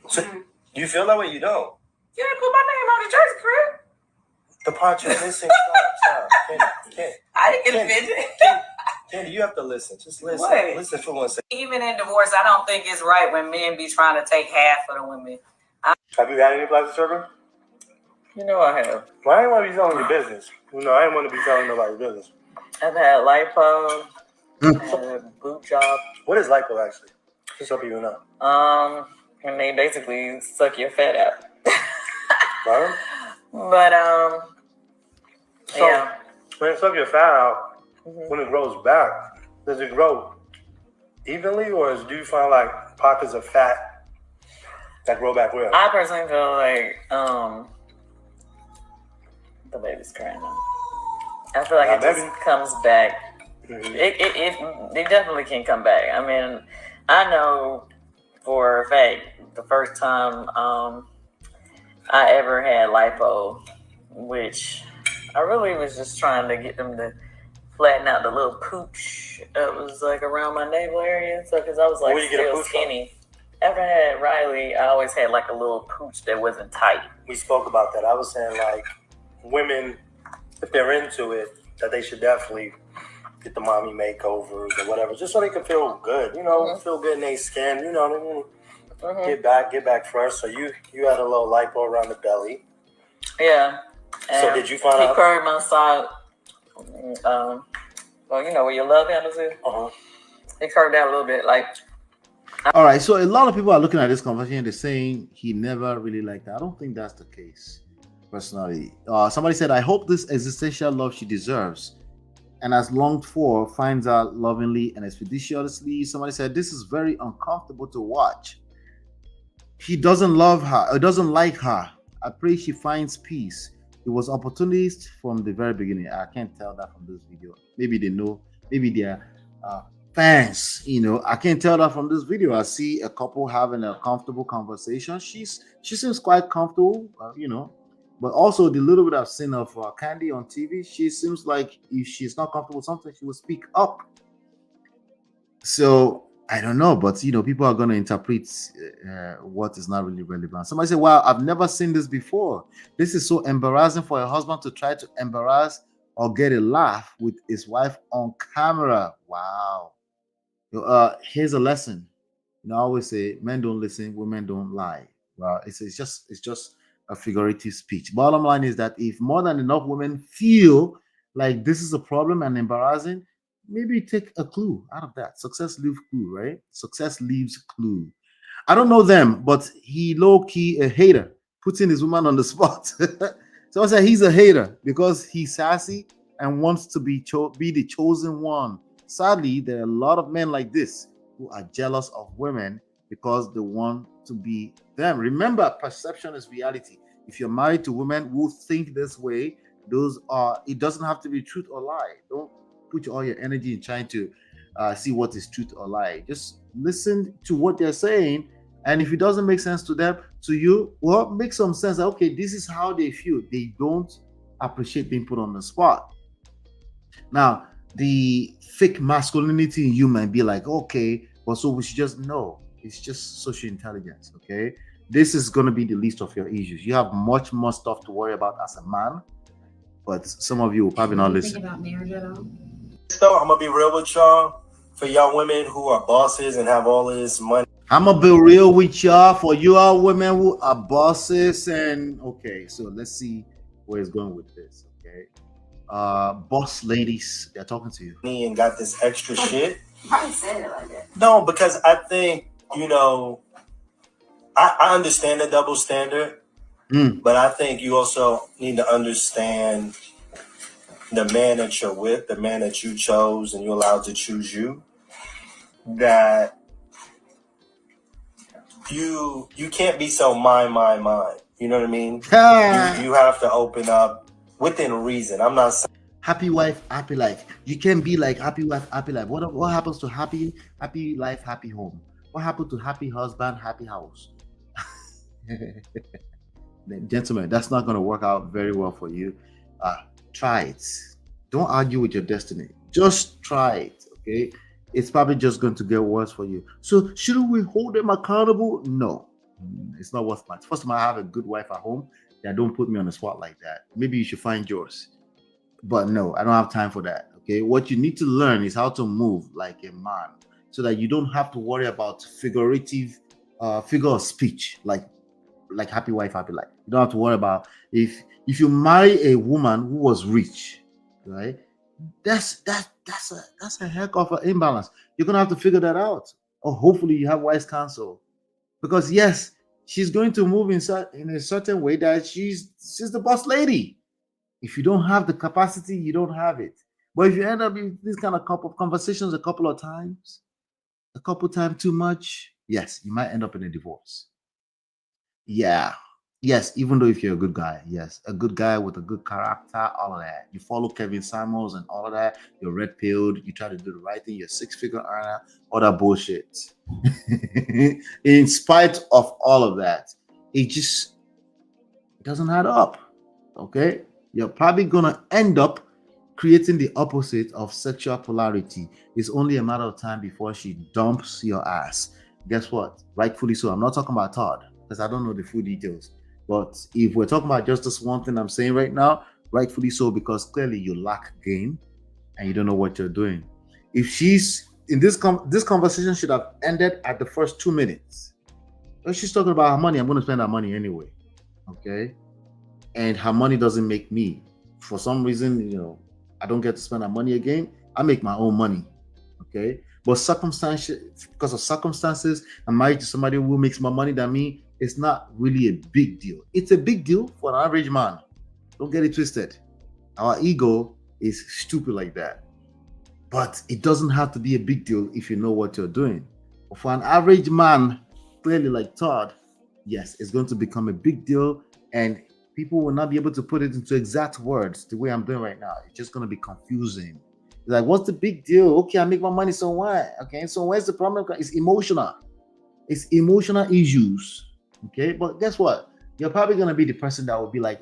So do you feel that way? You don't. You didn't put my name on the jersey, crib. The part you're missing. Stop. Candy. I didn't get Candy. offended. Candy, you have to listen. Just listen. What? Listen for 1 second. Even in divorce, I don't think it's right when men be trying to take half of the women. Have you had any plastic surgery? You know I have. Well, I didn't want to be telling your business. I didn't want to be telling nobody's business. I've had lipo, and boob job. What is lipo actually? Just so people know. And they basically suck your fat out. Right? But So, yeah. when it sucks your fat out, when it grows back, does it grow evenly, or do you find like pockets of fat that grow back real? I personally feel like the baby's crying now. I feel like it just comes back. Mm-hmm. It definitely can come back. I mean, I know for a fact the first time I ever had lipo, which I really was just trying to get them to flatten out the little pooch that was like around my navel area. So, because I was like still skinny. After I had Riley, I always had like a little pooch that wasn't tight. We spoke about that. I was saying like women, if they're into it, that they should definitely get the mommy makeovers or whatever, just so they can feel good, feel good in their skin, what I mean? Get back fresh. So you had a little lipo around the belly. Yeah. So And did you find he out? curved my side. Well, you know where your love handles is. He curved out a little bit, like. All right, so a lot of people are looking at this conversation. They're saying he never really liked her. I don't think that's the case, personally. Somebody said, "I hope this existential love she deserves and has longed for finds her lovingly and expeditiously." Somebody said, "This is very uncomfortable to watch. He doesn't love her, or doesn't like her. I pray she finds peace. It was opportunist from the very beginning." I can't tell that from this video. Maybe they know. Maybe they're fans. I can't tell that from this video. I see a couple having a comfortable conversation. She seems quite comfortable. But also the little bit I've seen of Kandi on TV, she seems like if she's not comfortable with something, she will speak up. So I don't know, but people are going to interpret what is not really relevant. Somebody say, "Wow, I've never seen this before. This is so embarrassing for a husband to try to embarrass or get a laugh with his wife on camera." Wow. Here's a lesson. I always say, men don't listen, women don't lie. Well, it's just a figurative speech. Bottom line is that if more than enough women feel like this is a problem and embarrassing, maybe take a clue out of that. Success leaves clue, right? Success leaves clue. I don't know them, but he low-key a hater, putting his woman on the spot. So I say he's a hater because he's sassy and wants to be the chosen one. Sadly, there are a lot of men like this who are jealous of women because they want to be them. Remember, perception is reality. If you're married to women who think this way, it doesn't have to be truth or lie. Don't put all your energy in trying to see what is truth or lie. Just listen to what they're saying, and if it doesn't make sense to you, well, make some sense. Okay, this is how they feel. They don't appreciate being put on the spot. Now, the fake masculinity in you might be like, okay, but so we should just know it's just social intelligence. Okay, this is going to be the least of your issues. You have much more stuff to worry about as a man, but some of you will probably not listen. Think about marriage at all? So I'm gonna be real with y'all. For y'all women who are bosses and have all this money, I'm gonna be real with y'all. For you all women who are bosses, and okay, so let's see where it's going with this. Okay, boss ladies, they're talking to you. and got this extra shit. Why you saying it like that? No, because I think I understand the double standard, but I think you also need to understand the man that you're with, the man that you chose, and you're allowed to choose you. That you can't be so mine. You know what I mean? You have to open up within reason. I'm not saying happy wife, happy life. You can be like happy wife, happy life. What happens to happy life, happy home? What happened to happy husband, happy house? Gentlemen, that's not going to work out very well for you. Try it. Don't argue with your destiny. Just try it. Okay, it's probably just going to get worse for you. So shouldn't we hold them accountable? No, it's not worth much. First of all, I have a good wife at home. Yeah, don't put me on the spot like that. Maybe you should find yours. But no, I don't have time for that. Okay, what you need to learn is how to move like a man, so that you don't have to worry about figure of speech like happy wife, happy life. You don't have to worry about if you marry a woman who was rich, right? That's a heck of an imbalance. You're gonna have to figure that out. Or hopefully you have wise counsel, because yes, she's going to move in a certain way that she's the boss lady. If you don't have the capacity, you don't have it. But if you end up in this kind of conversations a couple of times too much, yes, you might end up in a divorce. Yeah. Yes, even though if you're a good guy, yes, a good guy with a good character, all of that. You follow Kevin Samuels and all of that. You're red-pilled. You try to do the right thing. You're six-figure earner. All that bullshit. In spite of all of that, it doesn't add up. Okay? You're probably going to end up creating the opposite of sexual polarity. It's only a matter of time before she dumps your ass. Guess what? Rightfully so. I'm not talking about Todd, because I don't know the full details. But if we're talking about just this one thing I'm saying right now, rightfully so, because clearly you lack game and you don't know what you're doing. If she's in this conversation should have ended at the first 2 minutes. If she's talking about her money, I'm going to spend her money anyway. Okay? and her money doesn't make me. For some reason, I don't get to spend her money again. I make my own money. Okay. But because of circumstances, I'm married to somebody who makes more money than me. It's not really a big deal. It's a big deal for an average man. Don't get it twisted. Our ego is stupid like that. But it doesn't have to be a big deal if you know what you're doing. But for an average man, clearly like Todd, yes, it's going to become a big deal, and people will not be able to put it into exact words the way I'm doing right now. It's just going to be confusing. Like, what's the big deal? Okay, I make my money, so what? Okay, so where's the problem? It's emotional. It's emotional issues. Okay, but guess what? You're probably going to be the person that will be like,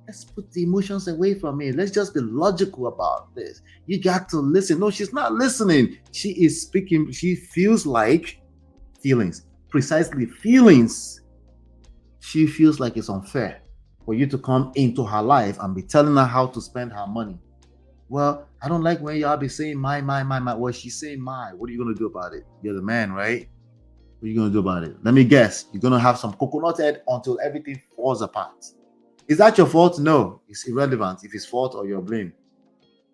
let's put the emotions away from me. Let's just be logical about this. You got to listen. No, she's not listening. She is speaking. She feels like feelings. Precisely feelings. She feels like it's unfair for you to come into her life and be telling her how to spend her money. Well, I don't like when y'all be saying my. Well, she's saying my. What are you going to do about it? You're the man, right? What are you going to do about it? Let me guess. You're going to have some coconut head until everything falls apart. Is that your fault? No, it's irrelevant if it's fault or your blame.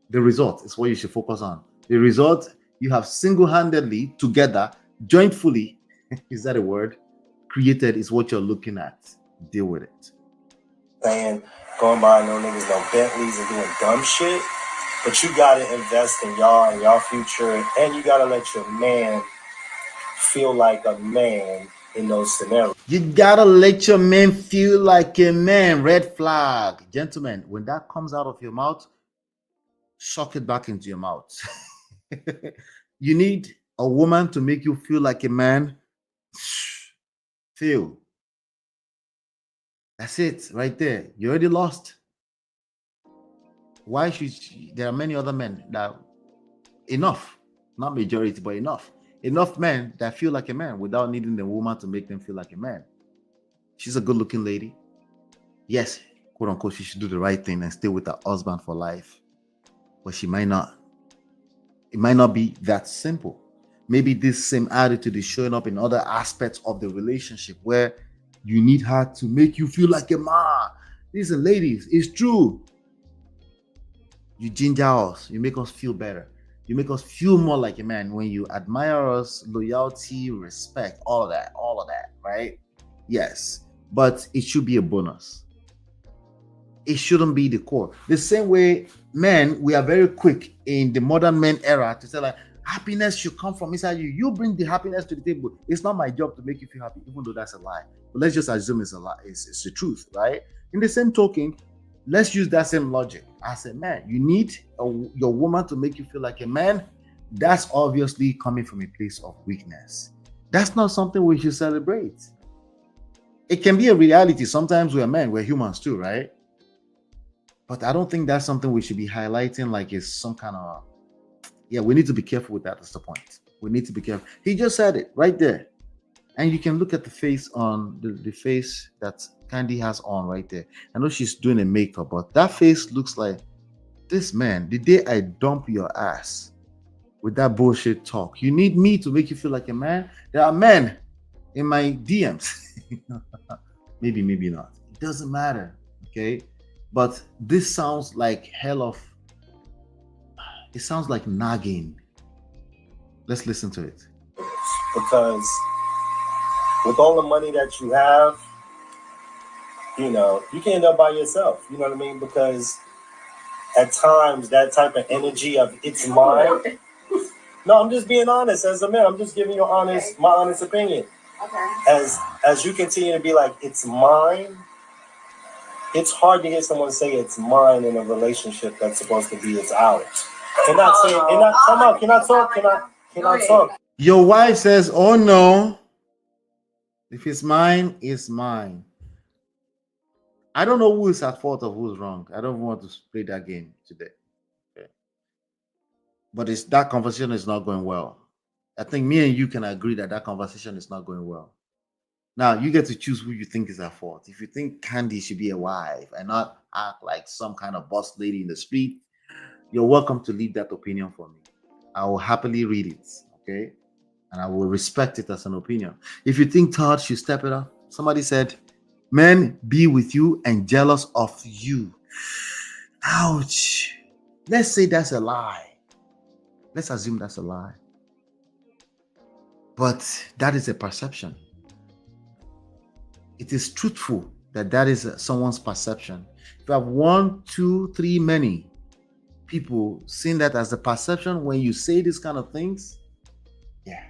The result is what you should focus on. The result, you have single-handedly, together, jointfully, is that a word? Created is what you're looking at. Deal with it. Saying, going by no niggas, no Bentleys and doing dumb shit. But you got to invest in y'all and y'all future. And you got to let your man feel like a man in those scenarios. You gotta let your man feel like a man. Red flag. Gentlemen, when that comes out of your mouth, suck it back into your mouth. You need a woman to make you feel like a man. Feel. That's it right there. You already lost. Why should there are many other men that enough, not majority, but enough men that feel like a man without needing the woman to make them feel like a man. She's a good-looking lady. Yes, quote unquote, she should do the right thing and stay with her husband for life. But she might not. It might not be that simple. Maybe this same attitude is showing up in other aspects of the relationship where you need her to make you feel like a man. Listen, ladies, it's true. You ginger us. You make us feel better. You make us feel more like a man when you admire us, loyalty, respect, all of that, right? Yes, but it should be a bonus. It shouldn't be the core. The same way, men, we are very quick in the modern men era to say like, happiness should come from inside you. You bring the happiness to the table. It's not my job to make you feel happy, even though that's a lie. But let's just assume it's a lie. It's the truth, right? In the same token, let's use that same logic. As a man, you need your woman to make you feel like a man. That's obviously coming from a place of weakness. That's not something we should celebrate. It can be a reality. Sometimes we're men, we're humans too, right? But I don't think that's something we should be highlighting like it's some kind of, we need to be careful with that. That's the point. We need to be careful. He just said it right there. And you can look at the face on the face that Kandi has on right there. I know she's doing a makeup, but that face looks like this man. The day I dump your ass with that bullshit talk, you need me to make you feel like a man. There are men in my DMs. maybe not. It doesn't matter. Okay. But this sounds like it sounds like nagging. Let's listen to it. Because with all the money that you have, you can end up by yourself. You know what I mean? Because at times that type of energy of it's mine. No, I'm just being honest as a man. I'm just giving you my honest opinion. Okay. As you continue to be like, it's mine, it's hard to hear someone say it's mine in a relationship that's supposed to be it's ours. Can I talk? Your wife says, oh no, if it's mine, it's mine. I don't know who is at fault or who's wrong. I don't want to play that game today. Okay. But that conversation is not going well. I think me and you can agree that conversation is not going well. Now, you get to choose who you think is at fault. If you think Kandi should be a wife and not act like some kind of boss lady in the street, you're welcome to leave that opinion for me. I will happily read it, okay? And I will respect it as an opinion. If you think Todd should step it up, somebody said, Men be with you and jealous of you. Ouch. Let's say that's a lie. Let's assume that's a lie. But that is a perception. It is truthful that is someone's perception. If you have 1, 2, 3, many people seeing that as the perception when you say these kind of things, yeah,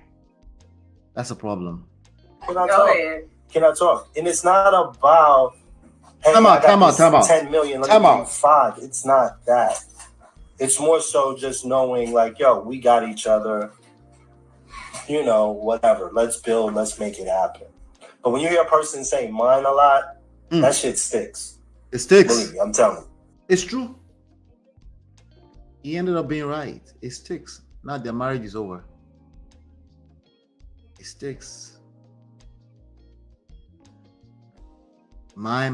that's a problem. Can I talk? Can I talk? And it's not about, hey, Time out. 10 million, let me give you 5. It's not that. It's more so just knowing, like, yo, we got each other, you know, whatever. Let's build, let's make it happen. But when you hear a person say mine a lot, that shit sticks. It sticks. Believe me, I'm telling you. It's true. He ended up being right. It sticks. Now their marriage is over. It sticks. My.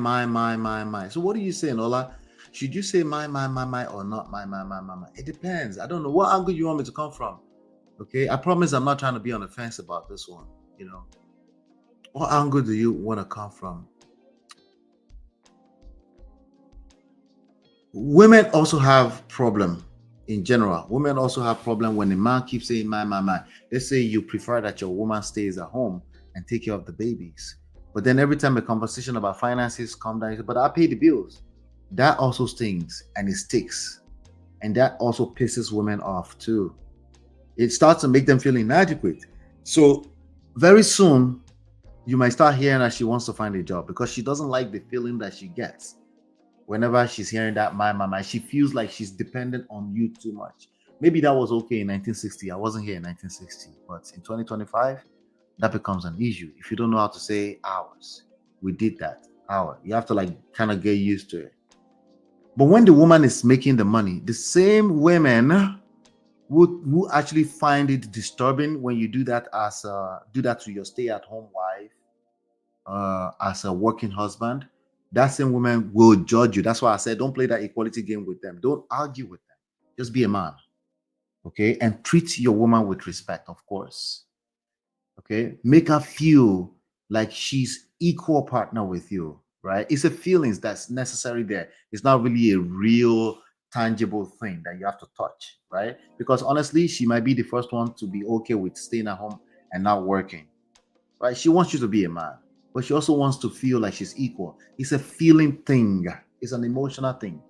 So what are you saying, Ola? Should you say my or not my? It depends. I don't know what angle you want me to come from. Okay, I promise I'm not trying to be on the fence about this one. You know, what angle do you want to come from? Women also have problem in general. Women also have problem when the man keeps saying my. Let's say you prefer that your woman stays at home and take care of the babies. But then every time a conversation about finances comes down, you say, but I pay the bills. That also stings and it sticks. And that also pisses women off too. It starts to make them feel inadequate. So very soon, you might start hearing that she wants to find a job because she doesn't like the feeling that she gets. Whenever she's hearing that my, she feels like she's dependent on you too much. Maybe that was okay in 1960. I wasn't here in 1960. But in 2025, that becomes an issue. If you don't know how to say hours, we did that. Hour. You have to like kind of get used to it. But when the woman is making the money, the same women who actually find it disturbing when you do that to your stay-at-home wife, as a working husband, that same woman will judge you. That's why I said don't play that equality game with them. Don't argue with them. Just be a man. Okay? And treat your woman with respect, of course. Okay? Make her feel like she's equal partner with you, right? It's a feelings that's necessary there. It's not really a real tangible thing that you have to touch, right? Because honestly, she might be the first one to be okay with staying at home and not working, right? She wants you to be a man, but she also wants to feel like she's equal. It's a feeling thing. It's an emotional thing,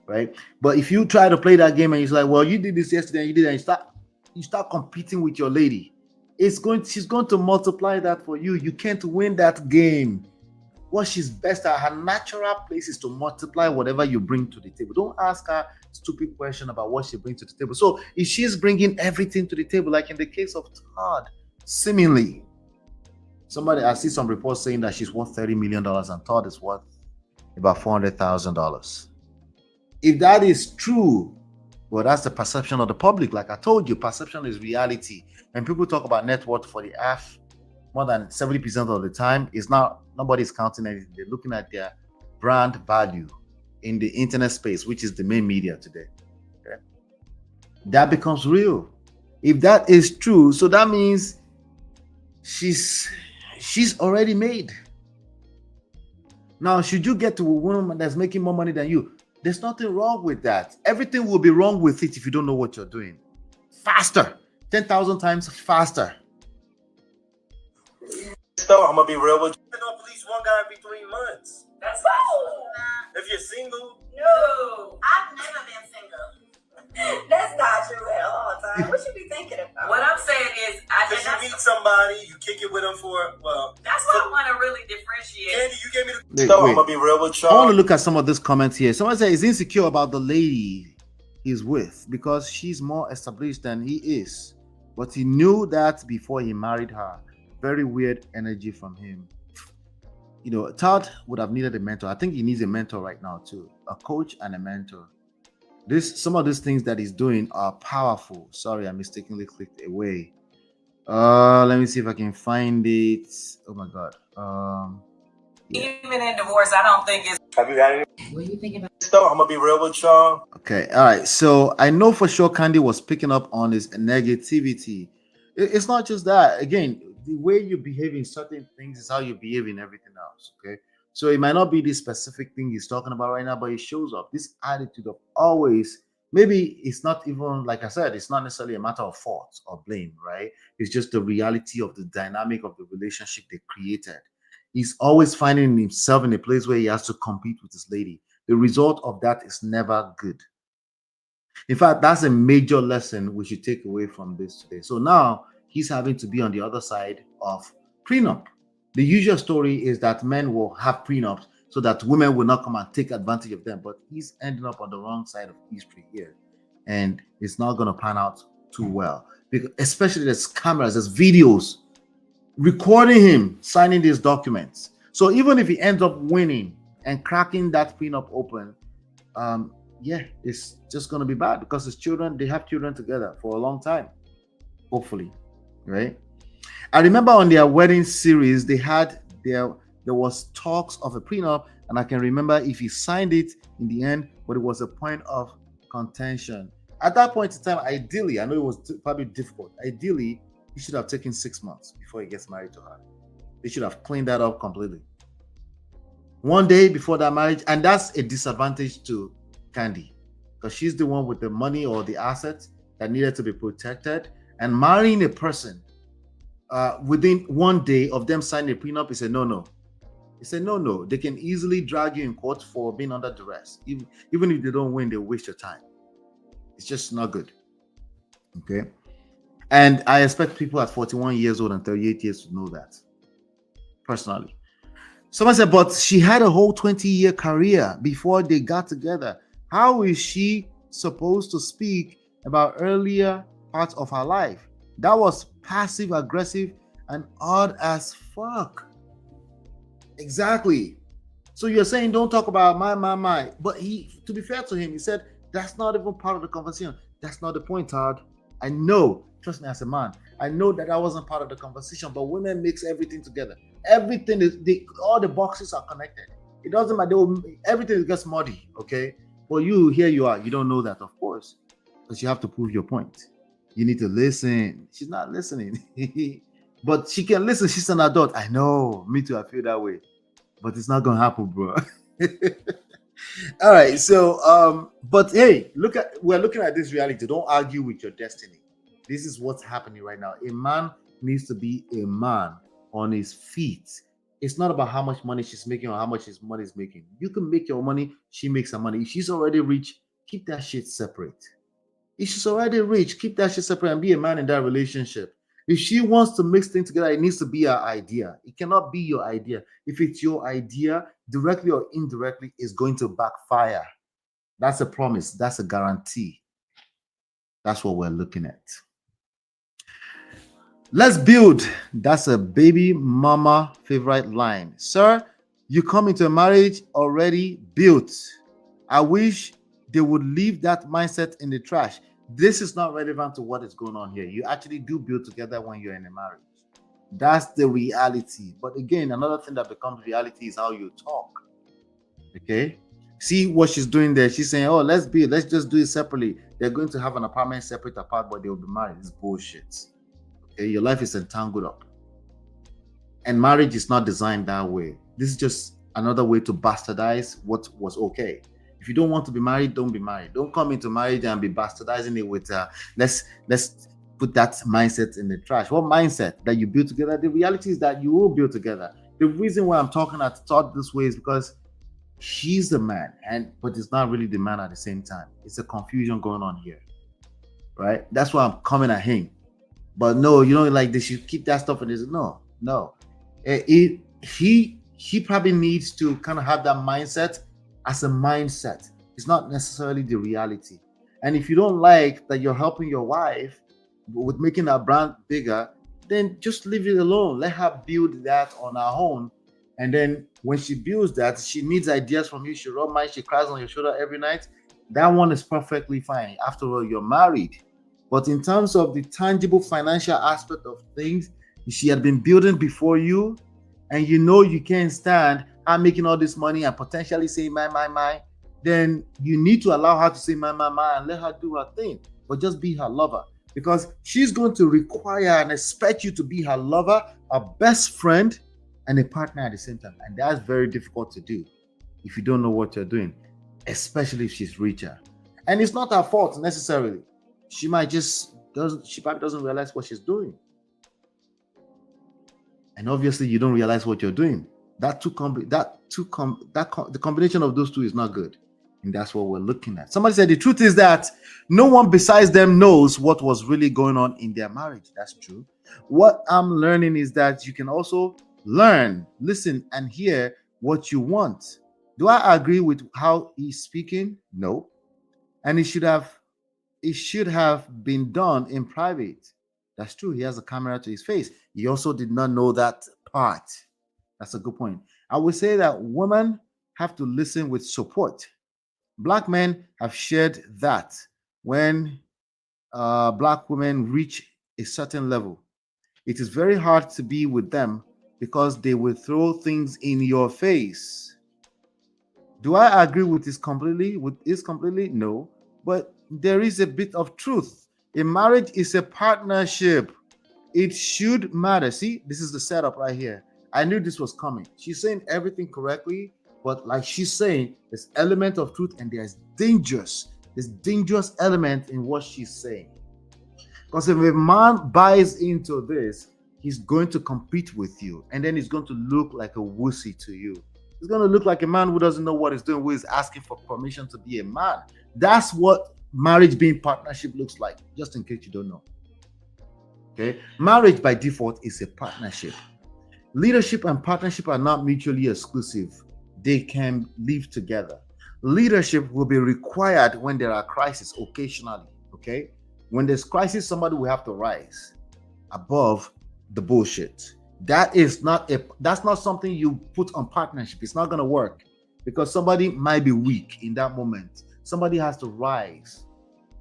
right? But if you try to play that game and it's like, well, you did this yesterday, and you did that, and you start competing with your lady, she's going to multiply that for you. You can't win that game. What she's best at, her natural place is to multiply whatever you bring to the table. Don't ask her stupid question about what she brings to the table. So if she's bringing everything to the table, like in the case of Todd, seemingly, I see some reports saying that she's worth $30 million and Todd is worth about $400,000. If that is true, well, that's the perception of the public. Like I told you, perception is reality. When people talk about net worth for the half, more than 70% of the time, it's not, nobody's counting anything. They're looking at their brand value in the internet space, which is the main media today. Okay? That becomes real. If that is true, so that means she's already made. Now, should you get to a woman that's making more money than you, there's nothing wrong with that. Everything will be wrong with it if you don't know what you're doing. Faster, 10,000 times faster. So I'm gonna be real with you. You know, at least one guy every 3 months. That's all. If you're single, No, I've never been single. That's not true at all, time. What you be thinking about? What I'm saying is, if you meet somebody, you kick it with them that's what I want to really differentiate. Candy, you gave me the. So I'm gonna be real with y'all. I want to look at some of these comments here. Someone says he's insecure about the lady he's with because she's more established than he is, but he knew that before he married her. Very weird energy from him. You know, Todd would have needed a mentor. I think he needs a mentor right now too, a coach and a mentor. Some of these things that he's doing are powerful. Sorry, I mistakenly clicked away. Let me see if I can find it. Oh my God. Yeah. Even in divorce, I don't think it's. Have you got any? What do you think about this? I'm gonna be real with y'all. Okay, all right. So I know for sure Kandi was picking up on his negativity. It's not just that. Again, the way you behave in certain things is how you behave in everything else. Okay. So it might not be this specific thing he's talking about right now, but it shows up. This attitude of always, maybe it's not even, like I said, it's not necessarily a matter of fault or blame, right? It's just the reality of the dynamic of the relationship they created. He's always finding himself in a place where he has to compete with his lady. The result of that is never good. In fact, that's a major lesson we should take away from this today. So now he's having to be on the other side of prenup. The usual story is that men will have prenups so that women will not come and take advantage of them. But he's ending up on the wrong side of history here. And it's not going to pan out too well. Because especially there's cameras, there's videos recording him signing these documents. So even if he ends up winning and cracking that prenup open, yeah, it's just going to be bad because his children, they have children together for a long time, hopefully, right? I remember on their wedding series, there was talks of a prenup, and I can remember if he signed it in the end, but it was a point of contention. At that point in time, ideally, I know it was probably difficult. Ideally, he should have taken 6 months before he gets married to her. They should have cleaned that up completely. One day before that marriage, and that's a disadvantage to Kandi, because she's the one with the money or the assets that needed to be protected. And marrying a person within 1 day of them signing a prenup is a no-no. It's a no-no. They can easily drag you in court for being under duress. Even if they don't win, they'll waste your time. It's just not good. Okay? And I expect people at 41 years old and 38 years to know that, personally. Someone said, but she had a whole 20-year career before they got together. How is she supposed to speak about earlier parts of her life? That was passive aggressive and odd as fuck. Exactly. So you're saying don't talk about my. But he, to be fair to him, he said that's not even part of the conversation. That's not the point, Todd. I know, trust me as a man, I know that wasn't part of the conversation, but women mix everything together. Everything is, all the boxes are connected. It doesn't matter, everything gets muddy, okay? Well, here you are, you don't know that, of course, because you have to prove your point. You need to listen. She's not listening. But she can listen, she's an adult. I know, me too, I feel that way. But it's not gonna happen, bro. All right, so but hey, we're looking at this reality. Don't argue with your destiny. This is what's happening right now. A man needs to be a man on his feet. It's not about how much money she's making or how much his money is making. You can make your money, she makes her money. If she's already rich, keep that shit separate. If she's already rich, keep that shit separate and be a man in that relationship. If she wants to mix things together, it needs to be her idea. It cannot be your idea. If it's your idea, directly or indirectly, it's going to backfire. That's a promise. That's a guarantee. That's what we're looking at. Let's build. That's a baby mama favorite line. Sir, you come into a marriage already built. I wish they would leave that mindset in the trash. This is not relevant to what is going on here. You actually do build together when you're in a marriage. That's the reality. But again, another thing that becomes reality is how you talk. Okay? See what she's doing there. She's saying, oh, let's just do it separately. They're going to have an apartment separate apart, but they'll be married. It's bullshit. Okay? Your life is entangled up. And marriage is not designed that way. This is just another way to bastardize what was okay. If you don't want to be married, don't be married. Don't come into marriage and be bastardizing it with let's put that mindset in the trash. What mindset? That you build together? The reality is that you will build together. The reason why I'm talking at thought this way is because she's the man, but it's not really the man at the same time. It's a confusion going on here, right? That's why I'm coming at him. But no, like they should keep that stuff in this. No. He probably needs to kind of have that mindset as a mindset. It's not necessarily the reality. And if you don't like that you're helping your wife with making her brand bigger, then just leave it alone. Let her build that on her own. And then when she builds that, she needs ideas from you. She rub mine, she cries on your shoulder every night. That one is perfectly fine. After all, you're married. But in terms of the tangible financial aspect of things, she had been building before you, and you can't stand her making all this money and potentially say my, then you need to allow her to say my, and let her do her thing. But just be her lover. Because she's going to require and expect you to be her lover, her best friend, and a partner at the same time. And that's very difficult to do if you don't know what you're doing, especially if she's richer. And it's not her fault necessarily. She probably doesn't realize what she's doing. And obviously you don't realize what you're doing. The combination of those two is not good. And that's what we're looking at. Somebody said the truth is that no one besides them knows what was really going on in their marriage. That's true. What I'm learning is that you can also learn, listen, and hear what you want. Do I agree with how he's speaking? No. And it should have been done in private. That's true. He has a camera to his face. He also did not know that part. That's a good point. I would say that women have to listen with support. Black men have shared that when Black women reach a certain level, it is very hard to be with them because they will throw things in your face. Do I agree with this completely? No, but there is a bit of truth. A marriage is a partnership. It should matter. See, this is the setup right here. I knew this was coming. She's saying everything correctly, but like she's saying, there's element of truth and there's dangerous element in what she's saying. Because if a man buys into this, he's going to compete with you, and then he's going to look like a wussy to you. He's going to look like a man who doesn't know what he's doing, who is asking for permission to be a man. That's what marriage being partnership looks like, just in case you don't know. Okay, marriage by default is a partnership. Leadership and partnership are not mutually exclusive. They can live together. Leadership will be required when there are crises occasionally. Okay, when there's crisis, somebody will have to rise above the bullshit. That's not something you put on partnership. It's not going to work because somebody might be weak in that moment. Somebody has to rise.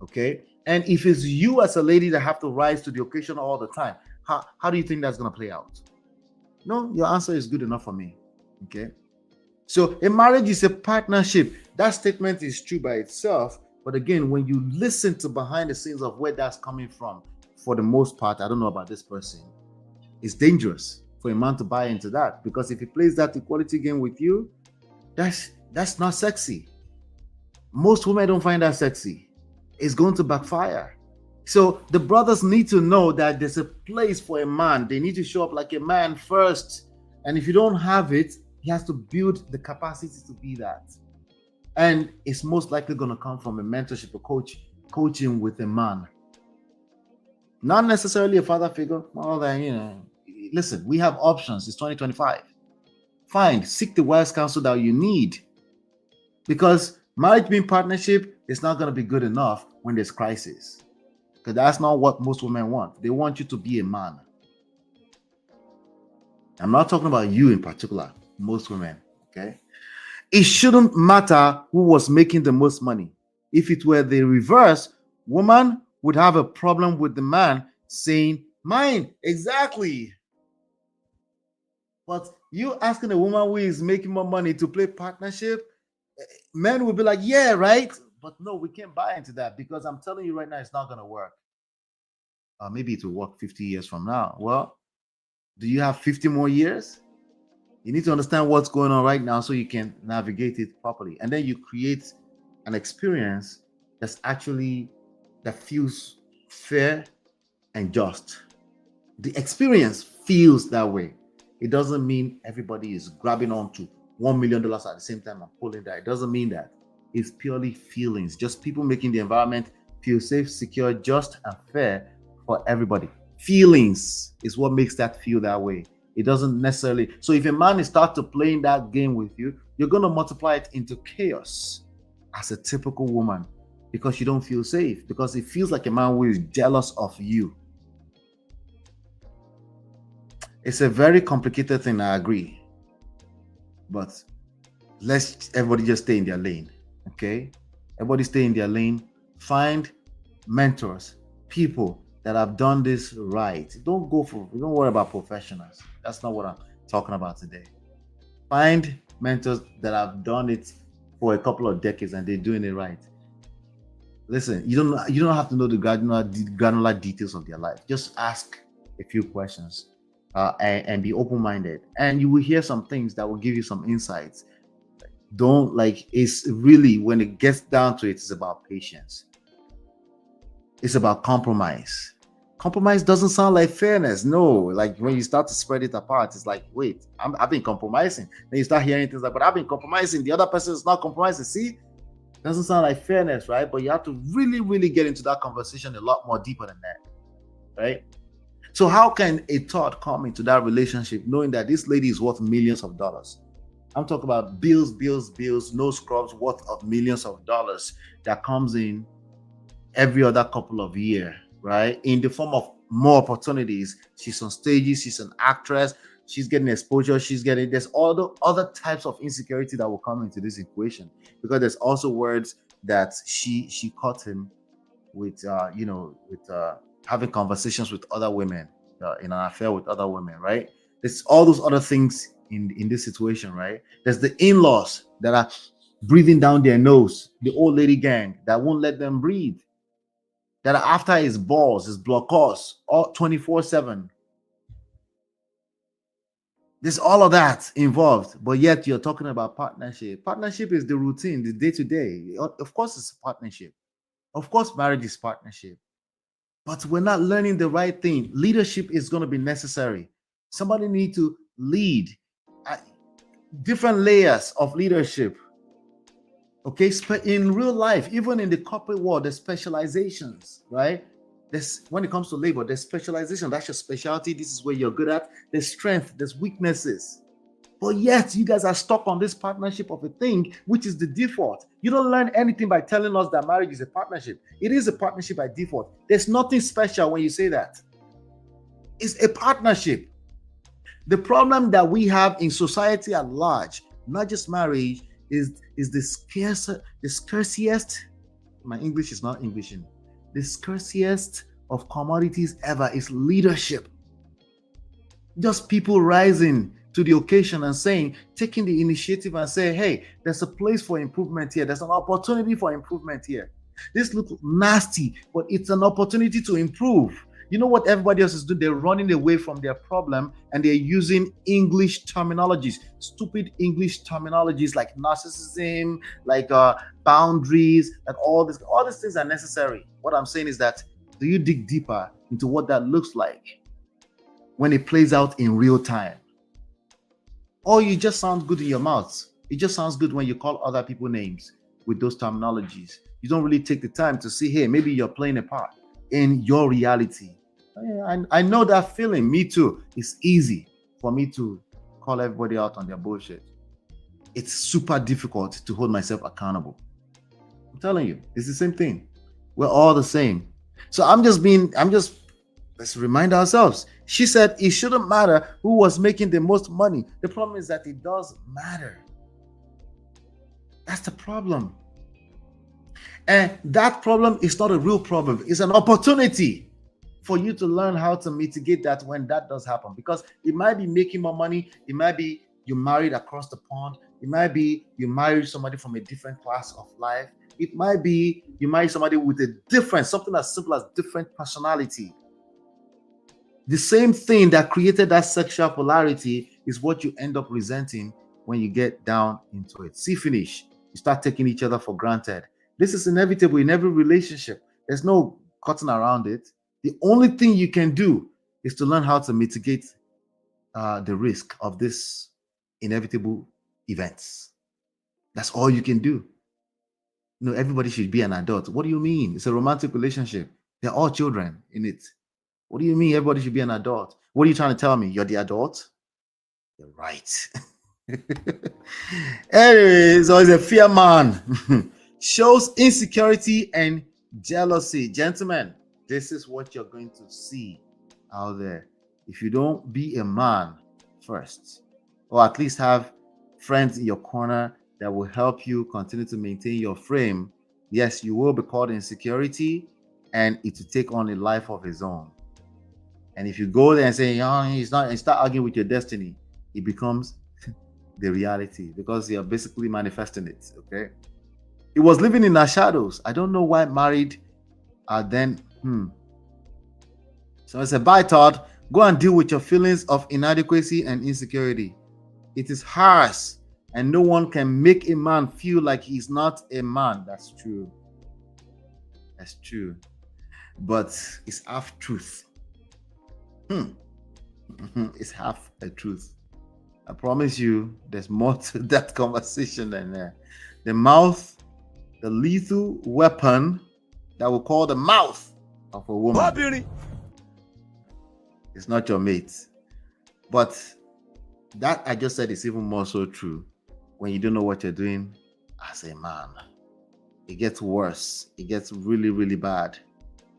Okay, and if it's you as a lady that have to rise to the occasion all the time, how do you think that's going to play out? No, your answer is good enough for me. Okay, so a marriage is a partnership. That statement is true by itself, but again, when you listen to behind the scenes of where that's coming from, for the most part, I don't know about this person, it's dangerous for a man to buy into that, because if he plays that equality game with you, that's not sexy. Most women don't find that sexy. It's going to backfire. So the brothers need to know that there's a place for a man. They need to show up like a man first. And if you don't have it, he has to build the capacity to be that. And it's most likely going to come from a mentorship, a coaching with a man. Not necessarily a father figure. More than, listen, we have options. It's 2025. Seek the wise counsel that you need. Because marriage being partnership is not going to be good enough when there's crisis. Because that's not what most women want. They want you to be a man. I'm not talking about you in particular, most women, okay? It shouldn't matter who was making the most money. If it were the reverse, woman would have a problem with the man saying, mine, exactly. But you asking a woman who is making more money to play partnership, men will be like, yeah, right? But no, we can't buy into that, because I'm telling you right now, it's not going to work. Maybe it will work 50 years from now. Well, do you have 50 more years? You need to understand what's going on right now so you can navigate it properly. And then you create an experience that feels fair and just. The experience feels that way. It doesn't mean everybody is grabbing onto $1 million at the same time and pulling that. It doesn't mean that. It's purely feelings. Just people making the environment feel safe, secure, just, and fair for everybody. Feelings is what makes that feel that way. It doesn't necessarily. So if a man starts to playing that game with you, you're going to multiply it into chaos as a typical woman, because you don't feel safe, because it feels like a man who is jealous of you. It's a very complicated thing, I agree. But let's everybody just stay in their lane, okay? Everybody stay in their lane. Find mentors, people that have done this right. Don't worry about professionals. That's not what I'm talking about today. Find mentors that have done it for a couple of decades and they're doing it right. Listen, you don't have to know the granular details of their life. Just ask a few questions. and be open-minded, and you will hear some things that will give you some insights. Don't like, it's really, when it gets down to it, it's about patience. It's about compromise. Compromise doesn't sound like fairness. No, like when you start to spread it apart, it's like, wait, I've been compromising. Then you start hearing things like, but I've been compromising. The other person is not compromising. See, doesn't sound like fairness, right? But you have to really, really get into that conversation a lot more deeper than that, right? So how can a thought come into that relationship knowing that this lady is worth millions of dollars? I'm talking about bills, no scrubs, worth of millions of dollars that comes in every other couple of years, right? In the form of more opportunities. She's on stages, she's an actress, she's getting exposure, there's all the other types of insecurity that will come into this equation, because there's also words that she caught him with, having conversations with other women, in an affair with other women, right? There's all those other things in this situation, right? There's the in-laws that are breathing down their nose, the old lady gang that won't let them breathe, that are after his balls, his blockers, all 24/7. There's all of that involved, but yet you're talking about partnership. Partnership is the routine, the day-to-day. Of course, it's a partnership. Of course, marriage is partnership. But we're not learning the right thing. Leadership is going to be necessary. Somebody needs to lead. Different layers of leadership. Okay, in real life, even in the corporate world, there's specializations, right? When it comes to labor, there's specialization. That's your specialty. This is where you're good at. There's strength, there's weaknesses. But yet, you guys are stuck on this partnership of a thing, which is the default. You don't learn anything by telling us that marriage is a partnership. It is a partnership by default. There's nothing special when you say that. It's a partnership. The problem that we have in society at large, not just marriage, is the scarcest. My English is not Englishing. The scarcest of commodities ever is leadership. Just people rising to the occasion and taking the initiative and saying, hey, there's a place for improvement here. There's an opportunity for improvement here. This looks nasty, but it's an opportunity to improve. You know what everybody else is doing? They're running away from their problem and they're using English terminologies, stupid English terminologies like narcissism, like boundaries, and all these things are necessary. What I'm saying is that, do you dig deeper into what that looks like when it plays out in real time? Or you just sound good in your mouth. It just sounds good when you call other people names with those terminologies. You don't really take the time to see, hey, maybe you're playing a part in your reality. I know that feeling. Me too. It's easy for me to call everybody out on their bullshit. It's super difficult to hold myself accountable. I'm telling you, it's the same thing. We're all the same. So let's remind ourselves. She said it shouldn't matter who was making the most money. The problem is that it does matter. That's the problem. And that problem is not a real problem. It's an opportunity for you to learn how to mitigate that when that does happen. Because it might be making more money. It might be you married across the pond. It might be you married somebody from a different class of life. It might be you married somebody with something as simple as different personality. The same thing that created that sexual polarity is what you end up resenting when you get down into it. See, finish. You start taking each other for granted. This is inevitable in every relationship. There's no cutting around it. The only thing you can do is to learn how to mitigate the risk of this inevitable events. That's all you can do. No, everybody should be an adult. What do you mean? It's a romantic relationship. They're all children in it. What do you mean everybody should be an adult? What are you trying to tell me? You're the adult? You're right. Anyway, so he's a fear man. Shows insecurity and jealousy. Gentlemen, this is what you're going to see out there. If you don't be a man first, or at least have friends in your corner that will help you continue to maintain your frame, yes, you will be called insecurity and it will take on a life of its own. And if you go there and say, oh, he's not, and start arguing with your destiny, it becomes the reality because you're basically manifesting it. Okay. It was living in our shadows. I don't know why married are then. So I said, bye, Todd. Go and deal with your feelings of inadequacy and insecurity. It is harsh, and no one can make a man feel like he's not a man. That's true. That's true. But it's half truth. It's half a truth. I promise you, there's more to that conversation than that. The mouth, the lethal weapon that will call the mouth of a woman. It's not your mate. But that I just said is even more so true when you don't know what you're doing as a man. It gets worse. It gets really, really bad,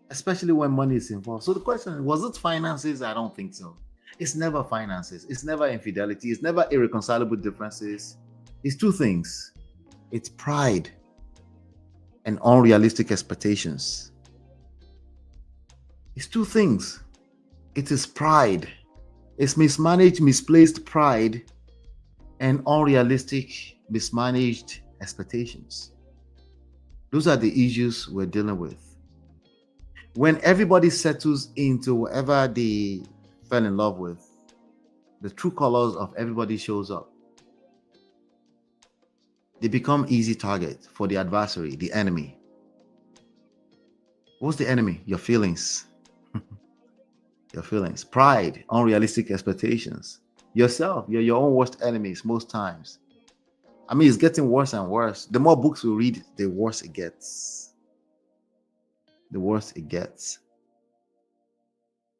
especially when money is involved. So the question is, was it finances? I don't think so. It's never finances. It's never infidelity. It's never irreconcilable differences. It's two things. It's pride and unrealistic expectations. It's two things. It is pride. It's mismanaged, misplaced pride and unrealistic, mismanaged expectations. Those are the issues we're dealing with. When everybody settles into whatever they fell in love with, the true colors of everybody shows up. They become easy target for the adversary, the enemy. What's the enemy? Your feelings. Your feelings. Pride, unrealistic expectations. Yourself, you're your own worst enemies most times. I mean, it's getting worse and worse. The more books we read, the worse it gets. The worse it gets.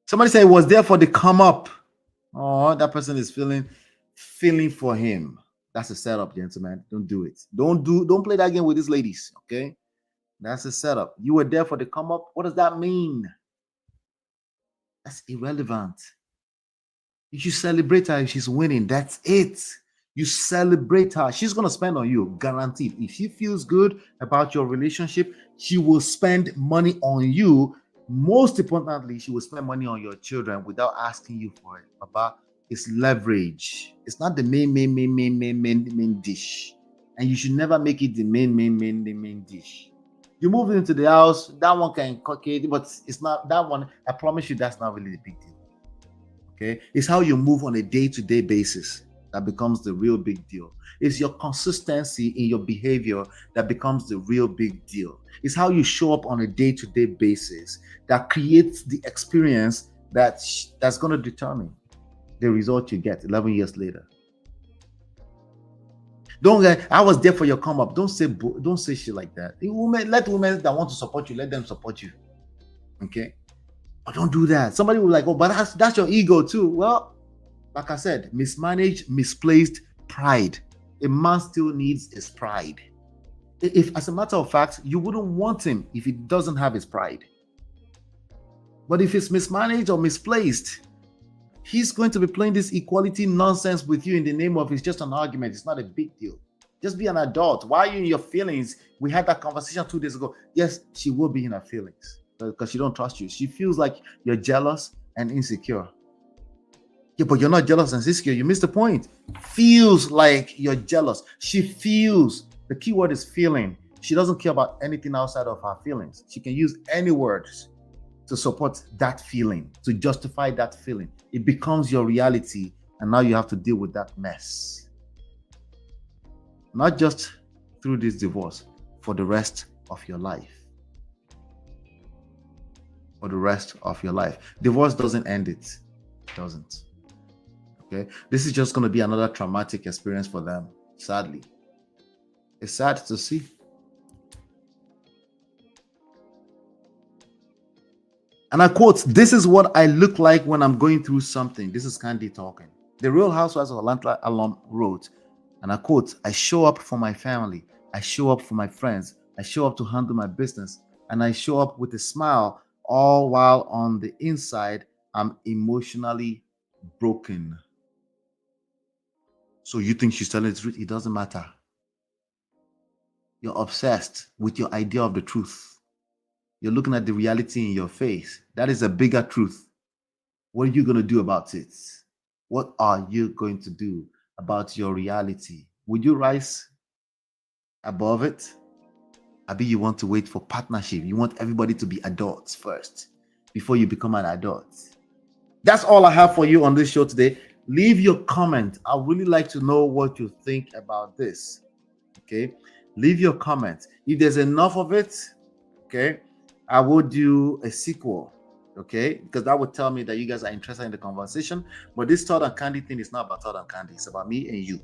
Somebody said it was there for the come up. Oh, that person is feeling for him. That's a setup, gentlemen. Don't do it. Don't play that game with these ladies, okay? That's a setup. You were there for the come up. What does that mean? That's irrelevant. You should celebrate her if she's winning. That's it. You celebrate her. She's going to spend on you, guaranteed. If she feels good about your relationship, she will spend money on you. Most importantly, she will spend money on your children without asking you for it. Baba, it's leverage. It's not the main dish. And you should never make it the main dish. You move into the house, that one can cook it, but it's not that one. I promise you, that's not really the big deal. Okay? It's how you move on a day-to-day basis that becomes the real big deal. It's your consistency in your behavior that becomes the real big deal. It's how you show up on a day-to-day basis that creates the experience that's going to determine the result you get 11 years later. Don't get, I was there for your come up. Don't say shit like that. Let women that want to support you, let them support you. Okay? But don't do that. Somebody will be like, oh, but that's your ego too. Well, like I said, mismanaged, misplaced pride. A man still needs his pride. If, as a matter of fact, you wouldn't want him if he doesn't have his pride. But if it's mismanaged or misplaced, he's going to be playing this equality nonsense with you in the name of it's just an argument. It's not a big deal. Just be an adult. Why are you in your feelings? We had that conversation 2 days ago. Yes, she will be in her feelings because she don't trust you. She feels like you're jealous and insecure. Yeah, but you're not jealous and insecure. You missed the point. Feels like you're jealous. She feels. The key word is feeling. She doesn't care about anything outside of her feelings. She can use any words to support that feeling, to justify that feeling. It becomes your reality, and now you have to deal with that mess. Not just through this divorce, for the rest of your life. For the rest of your life. Divorce doesn't end it. It doesn't. Okay? This is just going to be another traumatic experience for them, sadly. It's sad to see. And I quote, "This is what I look like when I'm going through something." This is KANDI talking. The Real Housewives of Atlanta alum wrote, and I quote, "I show up for my family. I show up for my friends. I show up to handle my business. And I show up with a smile, all while on the inside, I'm emotionally broken." So you think she's telling the truth? It doesn't matter. You're obsessed with your idea of the truth. You're looking at the reality in your face. That is a bigger truth. What are you going to do about it? What are you going to do about your reality? Would you rise above it? Maybe you want to wait for partnership. You want everybody to be adults first before you become an adult. That's all I have for you on this show today. Leave your comment. I really like to know what you think about this. Okay, leave your comment. If there's enough of it, okay, I will do a sequel. Okay, because that would tell me that you guys are interested in the conversation. But this TODD and KANDI thing is not about TODD and KANDI. It's about me and you.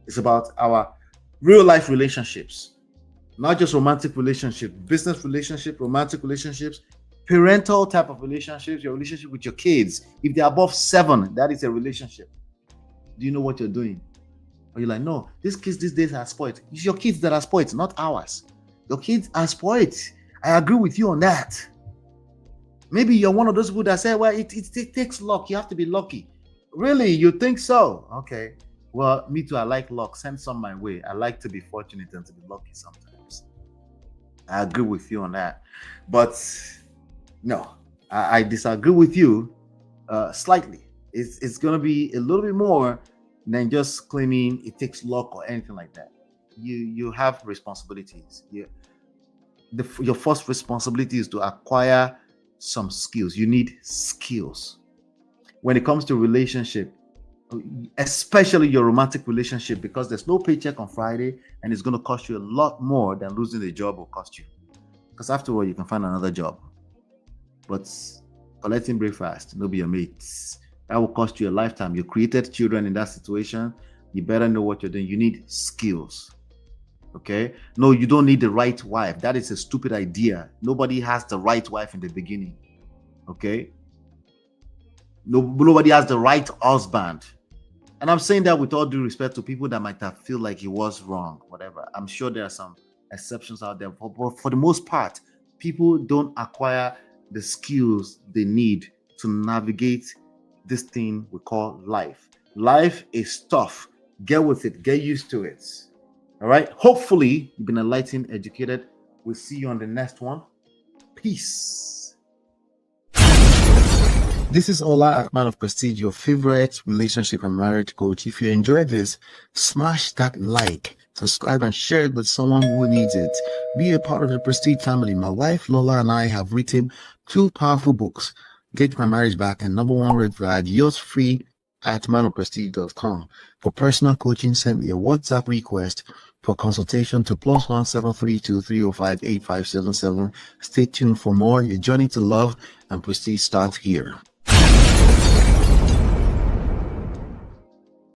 It's about our real life relationships, not just romantic relationships, business relationship, romantic relationships, parental type of relationships, your relationship with your kids. If they're above 7, that is a relationship. Do you know what you're doing? Or you're like, no, these kids these days are spoiled. It's your kids that are spoiled, not ours. Your kids are spoiled. I agree with you on that. Maybe you're one of those people that say, well, it takes luck. You have to be lucky. Really? You think so? Okay. Well, me too. I like luck. Send some my way. I like to be fortunate and to be lucky sometimes. I agree with you on that. But no, I disagree with you slightly. It's going to be a little bit more than just claiming it takes luck or anything like that. You have responsibilities. Your first responsibility is to acquire some skills. You need skills. When it comes to relationship, especially your romantic relationship, because there's no paycheck on Friday and it's going to cost you a lot more than losing the job will cost you. Because after all, you can find another job. But collecting breakfast, no be your mates. That will cost you a lifetime. You created children in that situation. You better know what you're doing. You need skills. Okay? No, you don't need the right wife. That is a stupid idea. Nobody has the right wife in the beginning. Okay? Nobody has the right husband. And I'm saying that with all due respect to people that might have feel like he was wrong, whatever. I'm sure there are some exceptions out there. But for the most part, people don't acquire the skills they need to navigate this thing we call life. Life is tough. Get with it. Get used to it. All right. Hopefully, you've been enlightened, educated. We'll see you on the next one. Peace. This is Ola, man of prestige, your favorite relationship and marriage coach. If you enjoyed this, smash that like, subscribe, and share it with someone who needs it. Be a part of the Prestige family. My wife Lola and I have written 2 powerful books, Get My Marriage Back and Number 1 Red Flag. Yours free at manofprestige.com. For personal coaching, send me a WhatsApp request for consultation to +1 732 305 8577. Stay tuned for more. Your journey to love and prestige starts here.